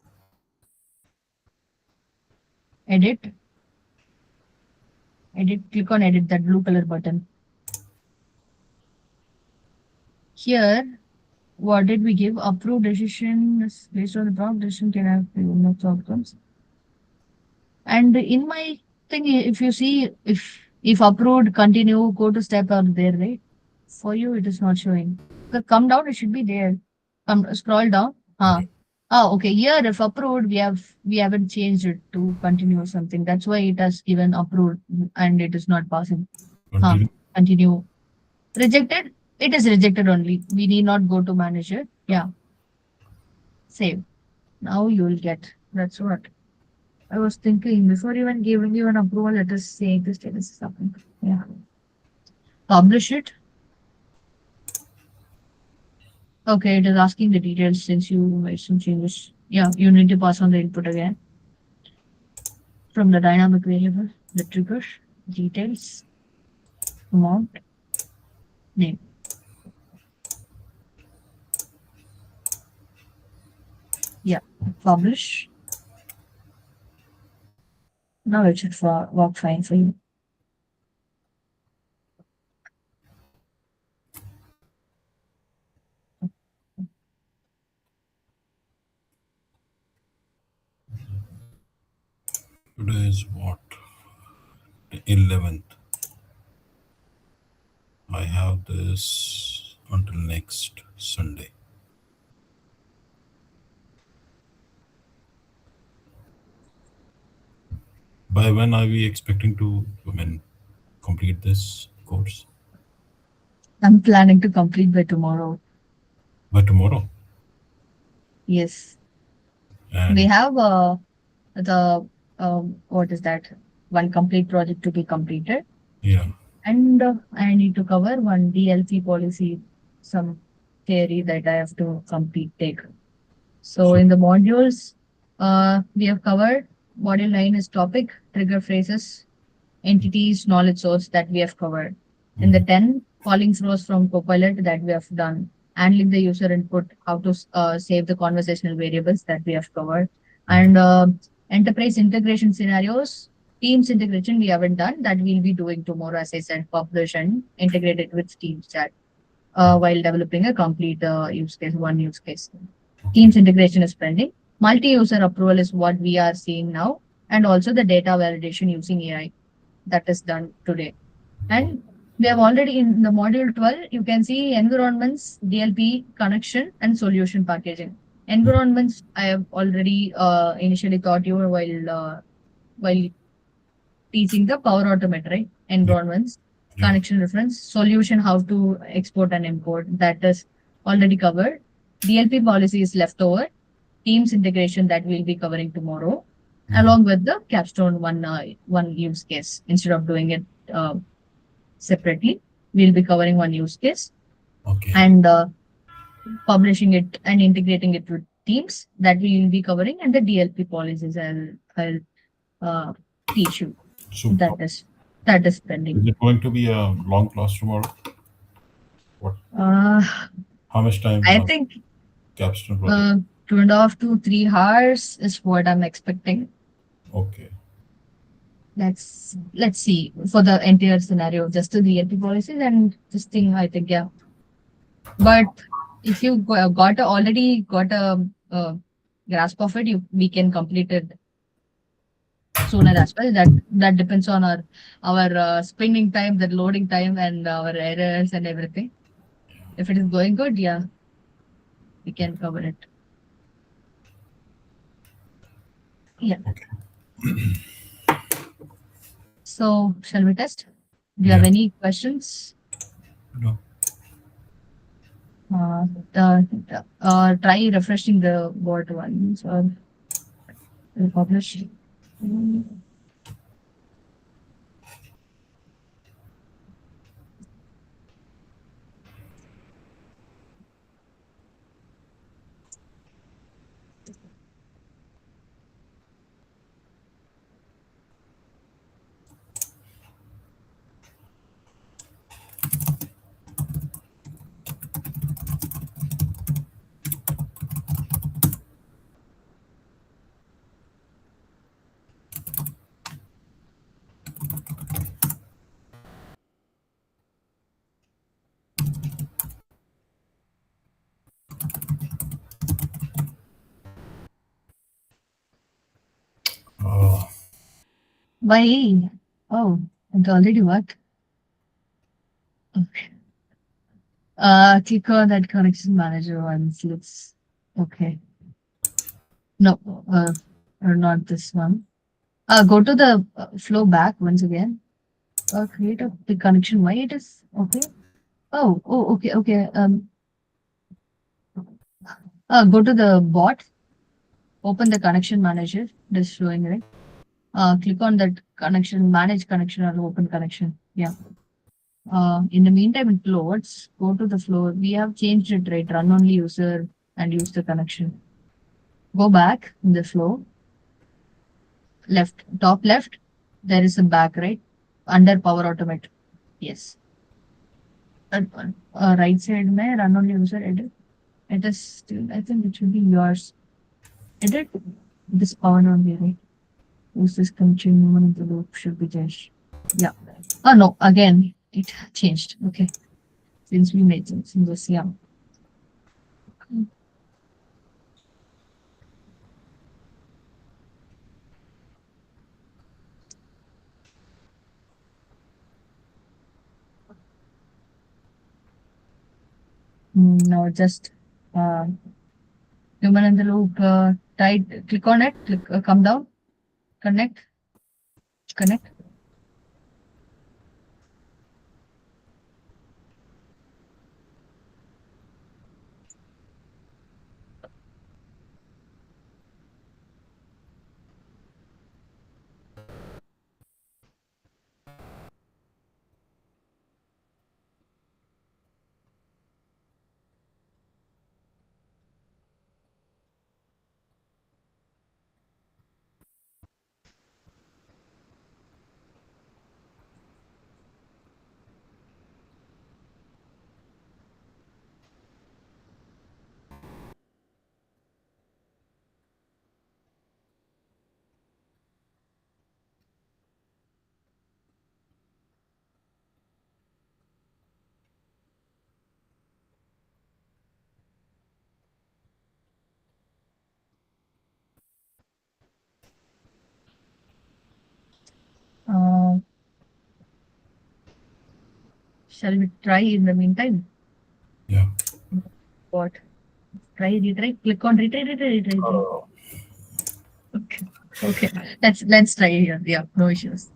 Edit, click on edit, that blue color button. Here, what did we give? Approved decision is based on the prompt decision can have no outcomes. And in my thing, if you see, if approved, continue, go to step out there, right? For you, it is not showing. So come down, it should be there. Come scroll down. Okay. Here, if approved, we haven't changed it to continue or something. That's why it has given approved and it is not passing. Continue. Continue. Rejected. It is rejected only. We need not go to manager. Yeah. Save. Now you will get. That's what I was thinking before even giving you an approval. Let us say the status is happening. Yeah. Publish it. Okay, it is asking the details since you made some changes. Yeah, you need to pass on the input again from the dynamic variable, the trigger, details, amount, name. Yeah, publish. Now it should work fine for you. Today is what? The 11th. I have this until next Sunday. By when are we expecting to, complete this course? I'm planning to complete by tomorrow. By tomorrow. Yes, we And have the what is that? One complete project to be completed, yeah, and I need to cover one DLP policy, some theory that I have to complete take. So so in the modules, we have covered. Module 9 is topic, trigger phrases, entities, knowledge source that we have covered. In the Mm-hmm. 10, calling flows from Copilot that we have done, handling the user input, how to save the conversational variables that we have covered, and enterprise integration scenarios, Teams integration we haven't done that we'll be doing tomorrow, as I said, publish and integrate it with Teams chat while developing a complete use case, one use case. Okay. Teams integration is pending. Multi-user approval is what we are seeing now, and also the data validation using AI that is done today. And we have already in the module 12, you can see environments, DLP, connection, and solution packaging. Environments, I have already initially taught you while teaching the Power Automate, right? Yeah. Environments, Yeah. connection reference, solution, how to export and import. That is already covered. DLP policy is left over. Teams integration that we'll be covering tomorrow, Mm-hmm. along with the capstone one use case. Instead of doing it separately, we'll be covering one use case Okay. and publishing it and integrating it with Teams that we will be covering, and the DLP policies I'll uh, teach you. Super. That is that is Is pending. it going to be a long class tomorrow? What? Uh, How much time I think capstone project? uh, 2.5 to 3 hours is what I'm expecting. Okay. Let's see for the entire scenario, just the DLP policies and this thing. I think yeah, but if you already got a grasp of it, you we can complete it sooner as well. That depends on our spinning time, the loading time, and our errors and everything. If it is going good, yeah, we can cover it. Yeah. Okay. So shall we test? Do you have Yeah. any questions? No. Uh, try refreshing the board once or publish. Mm, Uh, Why? Oh, it already worked. Okay. Click on that connection manager once. Let's. Okay. No, or not this one. Go to the flow back once again. Create a the connection. Why it is okay? Okay, okay. Go to the bot. Open the connection manager. It is showing right. Click on that connection, manage connection or open connection. Yeah. In the meantime, it loads. Go to the flow. We have changed it, right? Run only user and use the connection. Go back in the flow. Left, top left. There is a back, right? Under Power Automate. Yes. That one. Right side, mein run only user edit. It is still, I think it should be yours. Edit this power only, right? Use this connection human in the loop should be there. Yeah. Oh no, again, it changed. Okay. Since we made some changes, yeah. Now just uh, human in the loop. Click on it. Click. Come down. Connect. Connect. Shall we try in the meantime? Yeah. What? Try, retry, click on retry, retry, retry, retry. Uh, Okay. Okay. Let's try here. Yeah, no issues.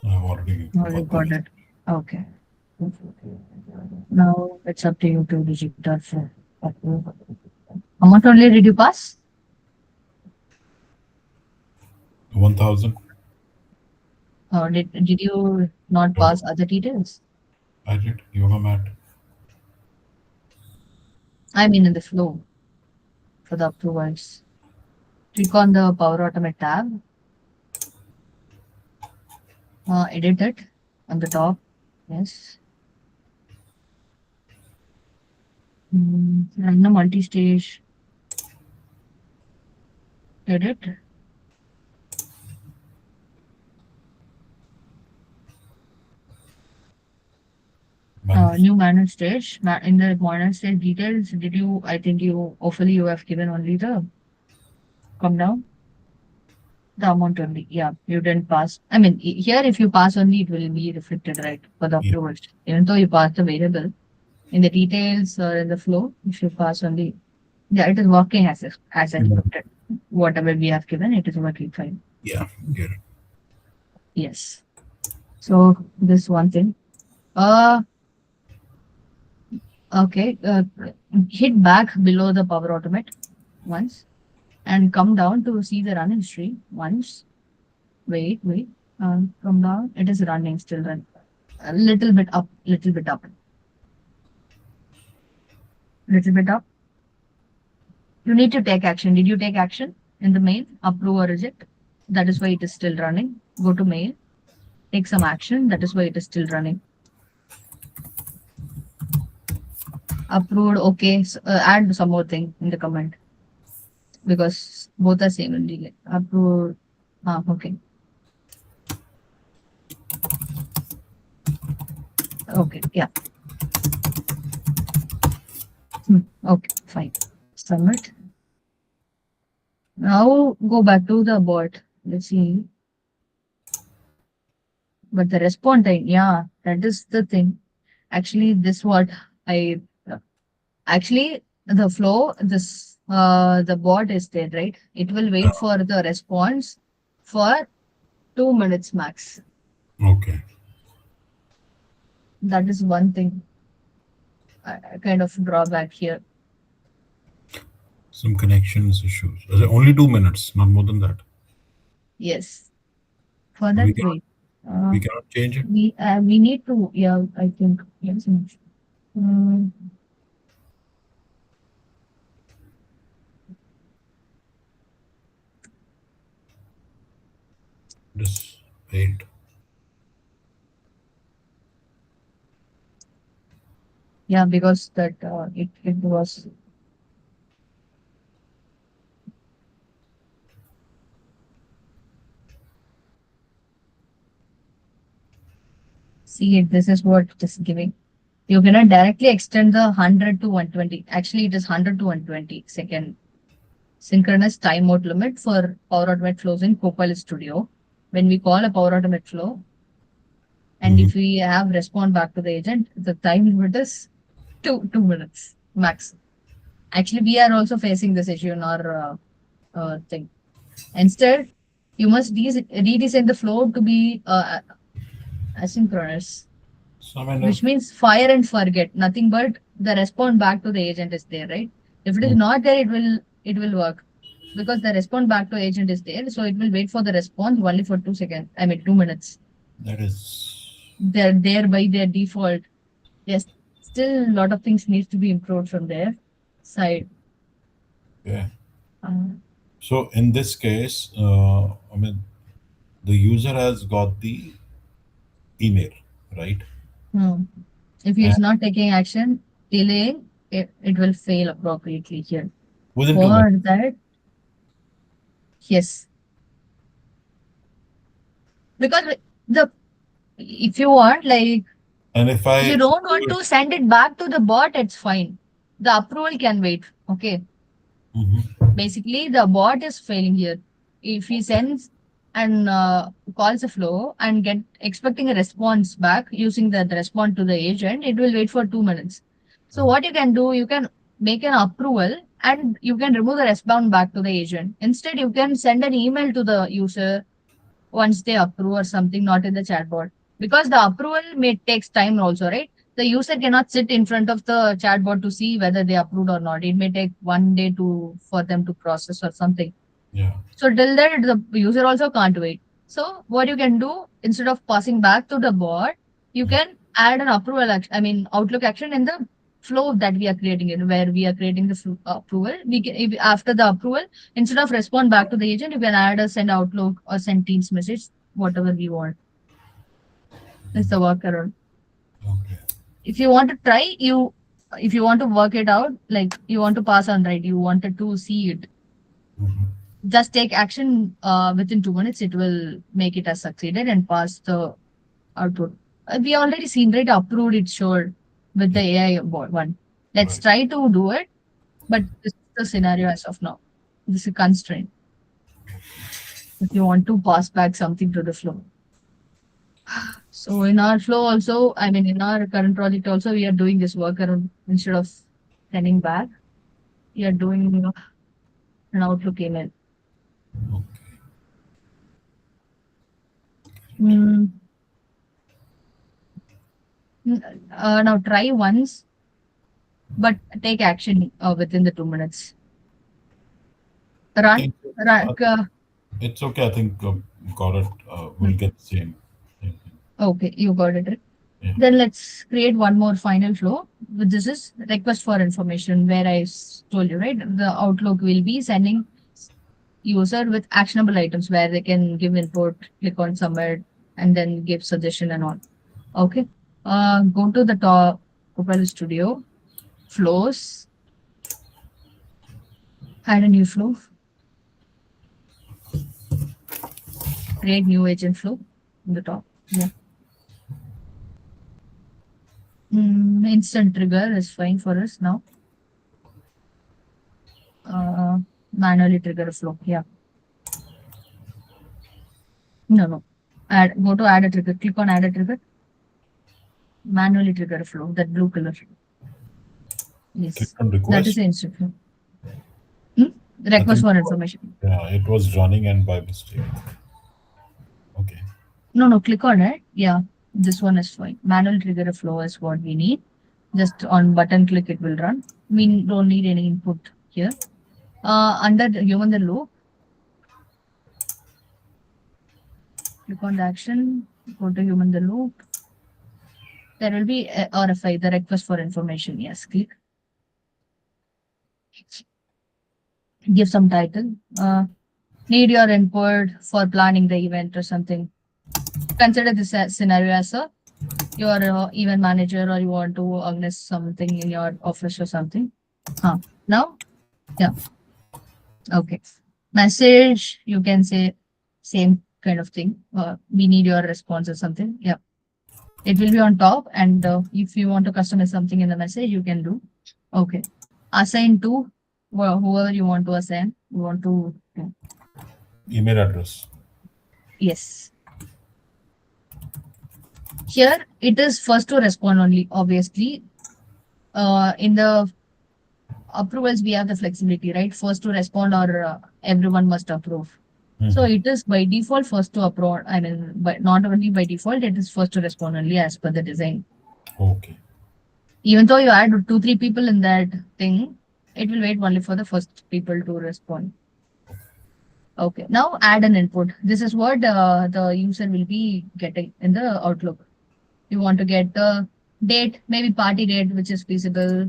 I've already Oh, you got the got result. it. Okay. Now it's up to you to register for approval. How much only did you pass? 1,000. Or did you not Yoga. pass other details? I did. Yoga mat. I mean in the flow for the approvals. Click on the Power Automate tab, edit it on the top. Yes. Run the multi-stage, edit. Manage. New manage stage. In the manage stage details, did you, I think you, hopefully you have given only the, come down, the amount only. Yeah, you didn't pass. I mean, here if you pass only, it will be reflected, right, for the Yeah. approvals. Even though you pass the variable, in the details or in the flow, if you pass only, yeah, it is working as Mhm. expected. Whatever we have given, it is working fine. Yeah. Get it. Yes. So this one thing. Uh, okay. Hit back below the Power Automate once and come down to see the run history once. Wait, wait. Come down. It is running, still run. A little bit up, little bit up, little bit up. You need to take action. Did you take action in the mail? Approve or reject? That is why it is still running. Go to mail. Take some action. That is why it is still running. Approved. Okay. Add some more thing in the comment because both are same only. Like approved. Okay. Okay. Yeah. Okay. Fine. Submit. Now go back to the bot. Let's see. But the response time, yeah, that is the thing. Actually, this what I actually the flow, this the bot is there, right? It will Yeah. wait for the response for 2 minutes max. Okay. That is one thing, kind of drawback here. Some connections issues. Is it only 2 minutes, not more than that? Yes. For We that, cannot. wait. Uh, We cannot change it. we need to, yeah, I think, yes. Mm, Just wait. yeah, because that it was, see it, this is what it is giving. You cannot directly extend the 100 to 120. Actually, it is 100 to 120 second synchronous timeout limit for Power Automate flows in Copilot Studio. When we call a Power Automate flow, and Hmm. if we have respond back to the agent, the time limit is 2 minutes max. Actually, we are also facing this issue in our thing. Instead, you must redesign the flow to be asynchronous, So I mean, which means fire and forget. Nothing but the response back to the agent is there, right? If it is mm, not there, it will work because the response back to agent is there. So it will wait for the response only for 2 seconds. I mean 2 minutes. that is They're there by their default. Yes, still a lot of things needs to be improved from their side. yeah. Uh, So in this case, I mean, the user has got the email, right? Hmm. If he And is not taking action, delay, it will fail appropriately here. within 2 minutes. For that, yes, because the if you want like And if if you I don't do want it, to send it back to the bot, it's fine. The approval can wait. Okay. Mhm. Basically, the bot is failing here. If he sends and calls a flow and get expecting a response back using the response to the agent, it will wait for 2 minutes. So what you can do, you can make an approval and you can remove the response back to the agent. Instead, you can send an email to the user once they approve or something, not in the chatbot. Because the approval may takes time also, right? The user cannot sit in front of the chatbot to see whether they approved or not. It may take 1 day to for them to process or something. Yeah. So till that, the user also can't wait. So what you can do instead of passing back to the bot, you can add an approval action. I mean Outlook action in the flow that we are creating it, where we are creating the approval. We can if, after the approval, instead of respond back to the agent, you can add a send Outlook or send Teams message, whatever we want. It's the workaround. Okay. If you want to try, if you want to work it out, like you want to pass on, right? You wanted to see it, Mhm. just take action within 2 minutes. It will make it as succeeded and pass the output. We already seen, right? Approved it showed with the Yeah. AI one. Let's Right. try to do it, but this is the scenario as of now. This is a constraint. If you want to pass back something to the flow. So in our flow also, I mean in our current project also, we are doing this workaround instead of sending back. We are doing an Outlook email. Okay. Mm, now try once, but take action within the 2 minutes. I Run, think run. it's okay. I think got it. We'll get the same thing. Okay, you got it. Right? Yeah. Then let's create one more final flow. This is request for information where told you, right? The Outlook will be sending user with actionable items where they can give input, click on submit, and then give suggestion and all. Okay. Go to the top Copilot Studio, flows, add a new flow, create new agent flow in the top. Yeah. Instant trigger is fine for us now. Uh, Manually trigger a flow. Yeah. No, no. Go to add a trigger. Click on add a trigger. Manually trigger a flow. That blue color. Click Yes. on That is request. the instant flow. Hmm? I Request think for information. yeah, it was running and by mistake. Okay. No, no. Click on it. Yeah. This one is fine. Manual trigger a flow is what we need. Just on button click, it will run. We don't need any input here. Under the human the loop, click on the action. Go to human the loop. There will be a RFI, the request for information. Yes. Click. Give some title. Need your input for planning the event or something. Consider this scenario as a your event manager or you want to organize something in your office or something. Now, yeah, okay. Message, you can say same kind of thing. We need your response or something. Yeah, it will be on top. And if you want to customize something in the message, you can do. Okay. Assign to whoever you want to assign. You want to, yeah. Email address. Yes. Here it is first to respond only, obviously. In the approvals, we have the flexibility, right? First to respond or everyone must approve. So Mhm. it is by default first to approve. I mean, but not only by default, it is first to respond only as per the design. Okay. Even though you add two, three people in that thing, it will wait only for the first people to respond. Okay, now add an input. This is what the user will be getting in the Outlook. You want to get the date, maybe party date, which is feasible,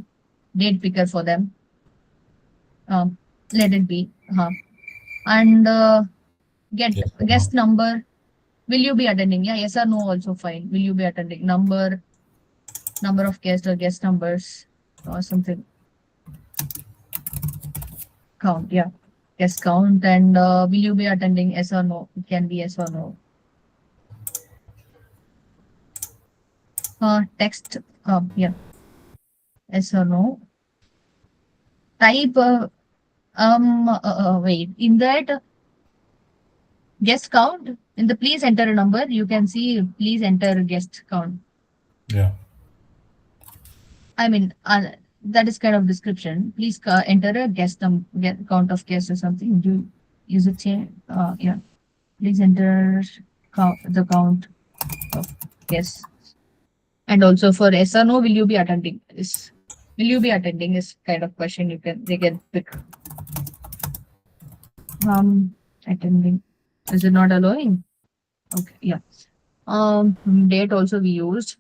date picker for them. Let it be. And get Yes or guest no? number. Will you be attending? Yeah, yes or no also fine. Will you be attending? Number of guests or guest numbers or something. Count, yeah. Guest count. And will you be attending? Yes or no? It can be yes or no. Text. Yeah. Yes or no. Type. Wait. In that guest count, in the please enter a number, you can see please enter guest count. Yeah. I mean, that is kind of description. Please enter a count of guests or something. Do use it here? Yeah. Please enter the count of guests. And also for yes or no, will you be attending? Will you be attending is kind of question they can pick. Attending. Is it not allowing? Okay, yeah. Date also we used.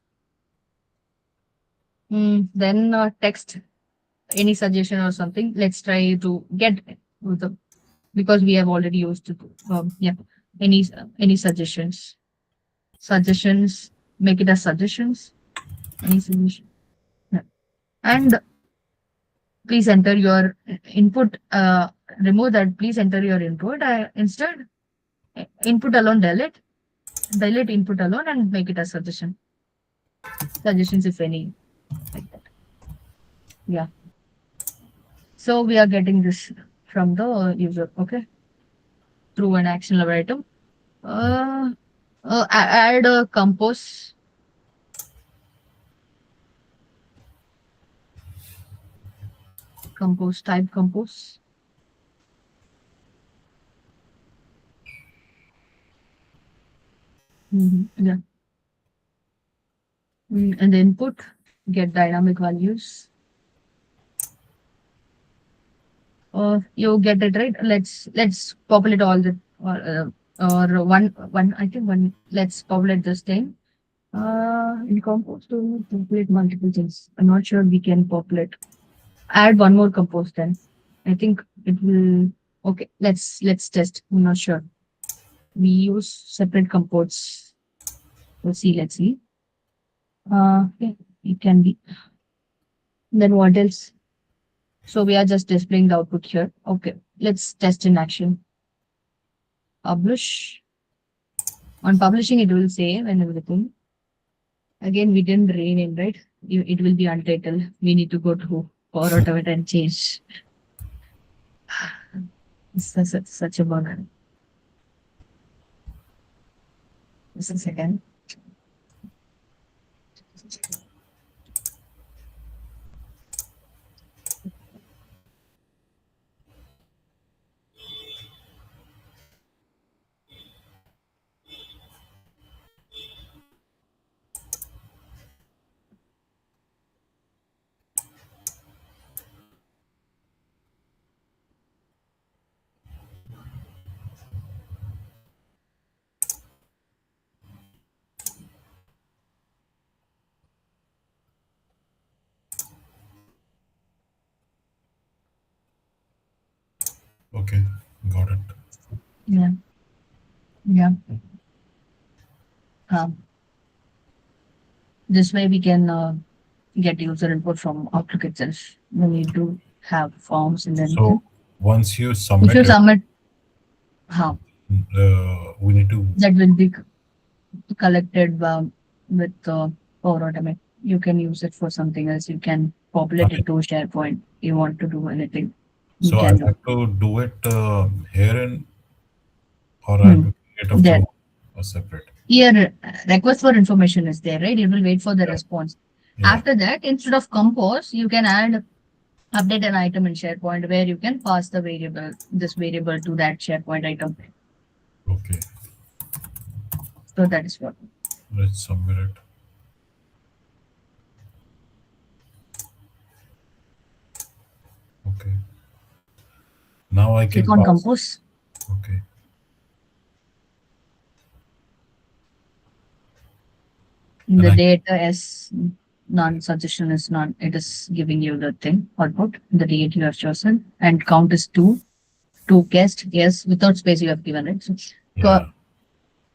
Then text any suggestion or something. Let's try to get with the because we have already used it. Yeah. Any suggestions? Suggestions. Make it as suggestions. Any suggestion? Yeah. And please enter your input. Remove that. Please enter your input. Instead, input alone. Delete input alone and make it a suggestion. Suggestions if any like that. Yeah. So we are getting this from the user. Okay. Through an actionable item. Uh, Add a compose type compose. Yeah. And the input get dynamic values. You get it right. Let's populate all the or one I think one. Let's populate this thing. In compose to populate multiple things. I'm not sure we can populate. Add one more compose then. I think it will. Okay, let's test. I'm not sure. We use separate composts. Let's see. Okay, it can be. Then what else? So we are just displaying the output here. Okay, let's test in action. Publish. On publishing, it will save and everything. Again, we didn't rename, right? It will be untitled. We need to go to Power Automate and change. It's such a bug. Just a second. Okay. Got it. Yeah, yeah. Um, this way we can get user input from Outlook itself. No need to have forms and So anything. once you If submit you it, submit, we need to. that will be collected with Power Automate. You can use it for something else. You can I populate mean, it to SharePoint. You want to do anything, you so I can do. have to do it here in, or I have Hmm. to create a There. flow or separate. Here, request for information is there, right? It will wait for the Yeah. response. Yeah. After that, instead of compose, you can add update an item in SharePoint where you can pass this variable to that SharePoint item. Okay. So that is what. Let's submit it. Okay. Now I Click can on pass. compose. Okay. And The I data as non-suggestion is not, it is giving you the thing output, the date you have chosen, and count is 2. to guest, yes, without space you have given it. So go, Yeah.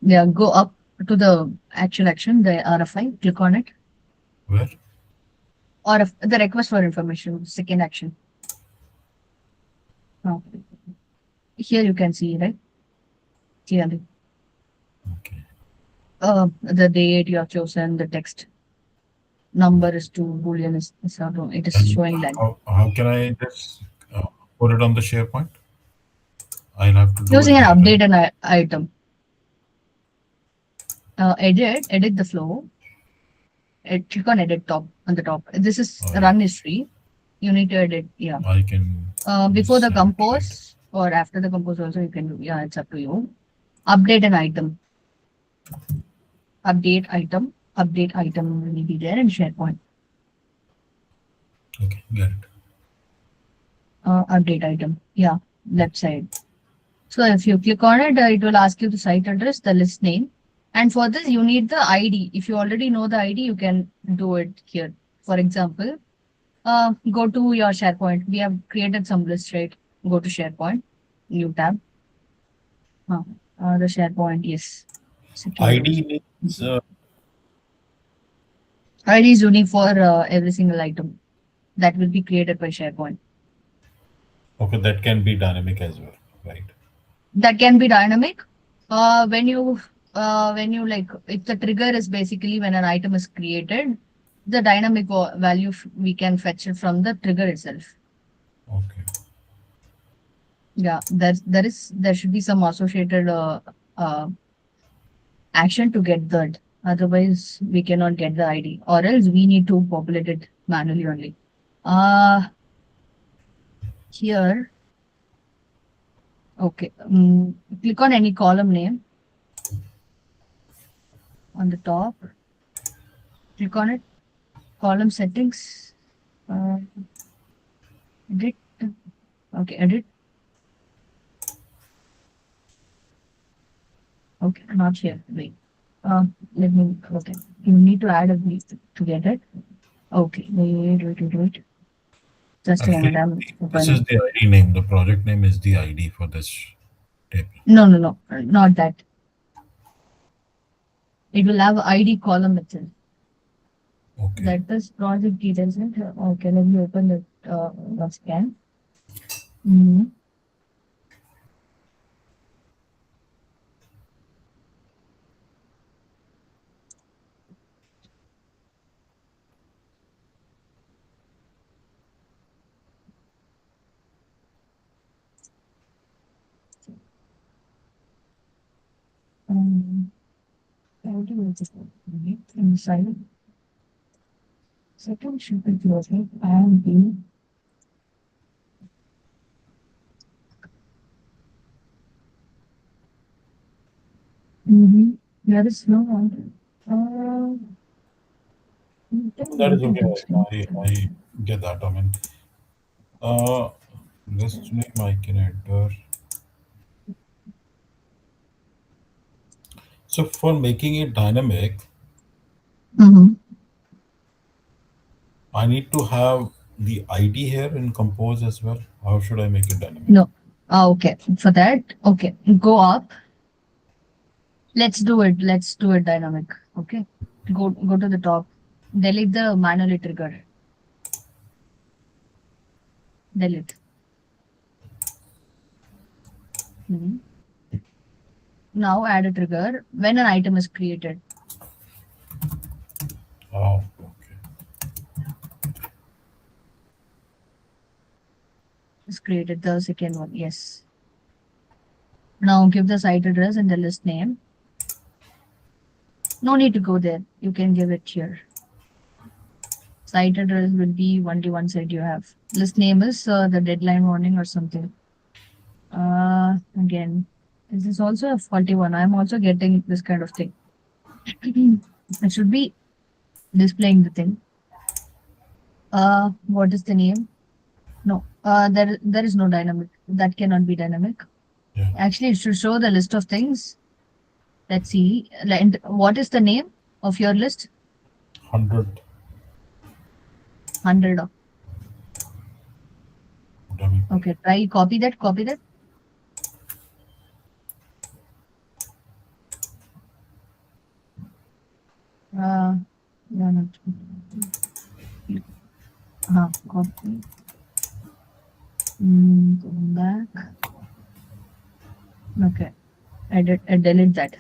yeah, go up to the actual action, the RFI, click on it. Where? Or if the request for information, second action. Uh, Here you can see, right? Clearly. Okay. The date you have chosen, the text number is to Boolean is auto. It is And showing like how can I just uh, put it on the SharePoint? I'll have to do it using an there, right? update an item. Edit the flow. Click on edit top on the top. This is I run history. You need to edit. Yeah. I can Before just the save it, right? compose or after the compose also you can do. Yeah, it's up to you. Update an item. Update item. Update item will be there in SharePoint. Okay, get it. Update item. Yeah, left side. So if you click on it, it will ask you the site address, the list name. And for this, you need the ID. If you already know the ID, you can do it here. For example, go to your SharePoint. We have created some list, right? Go to SharePoint, new tab. Uh, the SharePoint, yes. Secure. ID means ID is unique for every single item that will be created by SharePoint. okay, that can be dynamic as well, right? That can be dynamic. When you like, if the trigger is basically when an item is created, the dynamic value we can fetch it from the trigger itself. Okay. Yeah, there should be some associated uh, action to get that. Otherwise, we cannot get the ID, or else we need to populate it manually only. Uh Here, okay. Click on any column name on the top. Click on it. Column settings. Uh, Edit. Okay, edit. Okay, not here. Wait. Let me. Okay, you need to add a beat to get it. Okay, wait. Just a moment. Actually, I'm this is opening. the ID name. The project name is the ID for this table. No, not that. It will have ID column itself. Okay. That is project details. Right? Okay, let me open it once again. Mm-hmm. Um, how do I just open it? Inside. Second should be closing and the there is no one. That is Then okay. I get that. I mean, uh, list name I can enter. So for making it dynamic, mm-hmm. I need to have the ID here in Compose as well. How should I make it dynamic? No. Okay. For that, okay. Go up. Let's do it dynamic. Okay. Go to the top. Delete the manually trigger. Delete. Mhm. Now add a trigger when an item is created. Oh, okay. Is created the second one. Yes. Now give the site address and the list name. No need to go there. You can give it here. Site address will be only one site you have. List name is the deadline warning or something. Again, this is also a faulty one. I'm also getting this kind of thing. It should be displaying the thing. What is the name? No, there is no dynamic. That cannot be dynamic. Yeah. Actually, it should show the list of things. Let's see. And what is the name of your list? 100. 100. Dynamic. Okay, try copy that. Copy that. Copy. Going back. Okay. I delete that.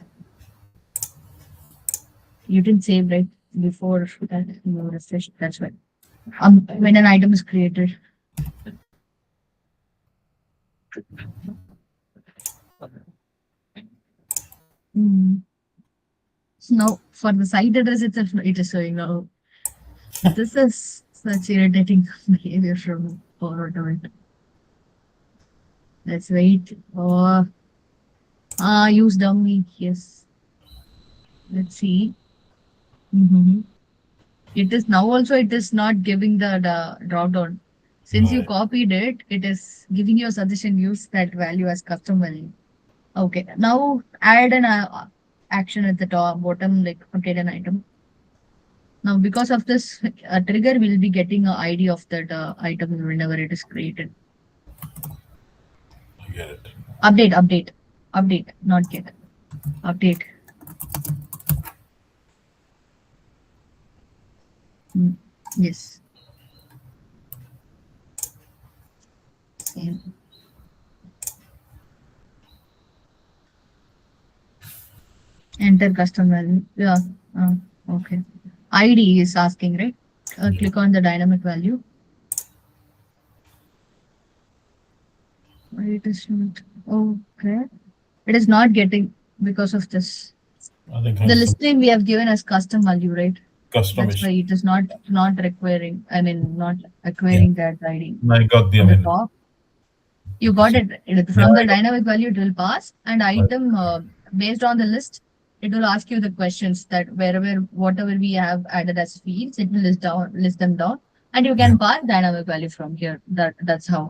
You didn't save right before that you refresh. That's why. When an item is created. Mm. So now for the site address itself, it is showing now. This is such irritating behavior from forward to it. Let's wait. Oh, use dummy. Yes. Let's see. Mm-hmm. It is now also, it is not giving the drop down. Since you Right. copied it, it is giving you a suggestion, use that value as custom value. Okay. Now add an action at the top, bottom, like update an item. Now, because of this trigger, we'll be getting a ID of that item whenever it is created. I get it. Update, not get. Update. Mm, yes, same. Enter custom value. Yeah. Uh, okay. ID is asking, right? Yeah. Click on the dynamic value. Why it is not? Okay. It is not getting because of this. I think The has some listing we have given as custom value, right? custom That's why issue. it is not requiring. I mean, not Yeah. acquiring that ID I got the on the amendment. top. You got it. Yeah, From the I got dynamic value, it will pass. And it. item based on the list, it will ask you the questions that wherever whatever we have added as fields, it will list them down, and you Yeah. can pass dynamic value from here. That's how.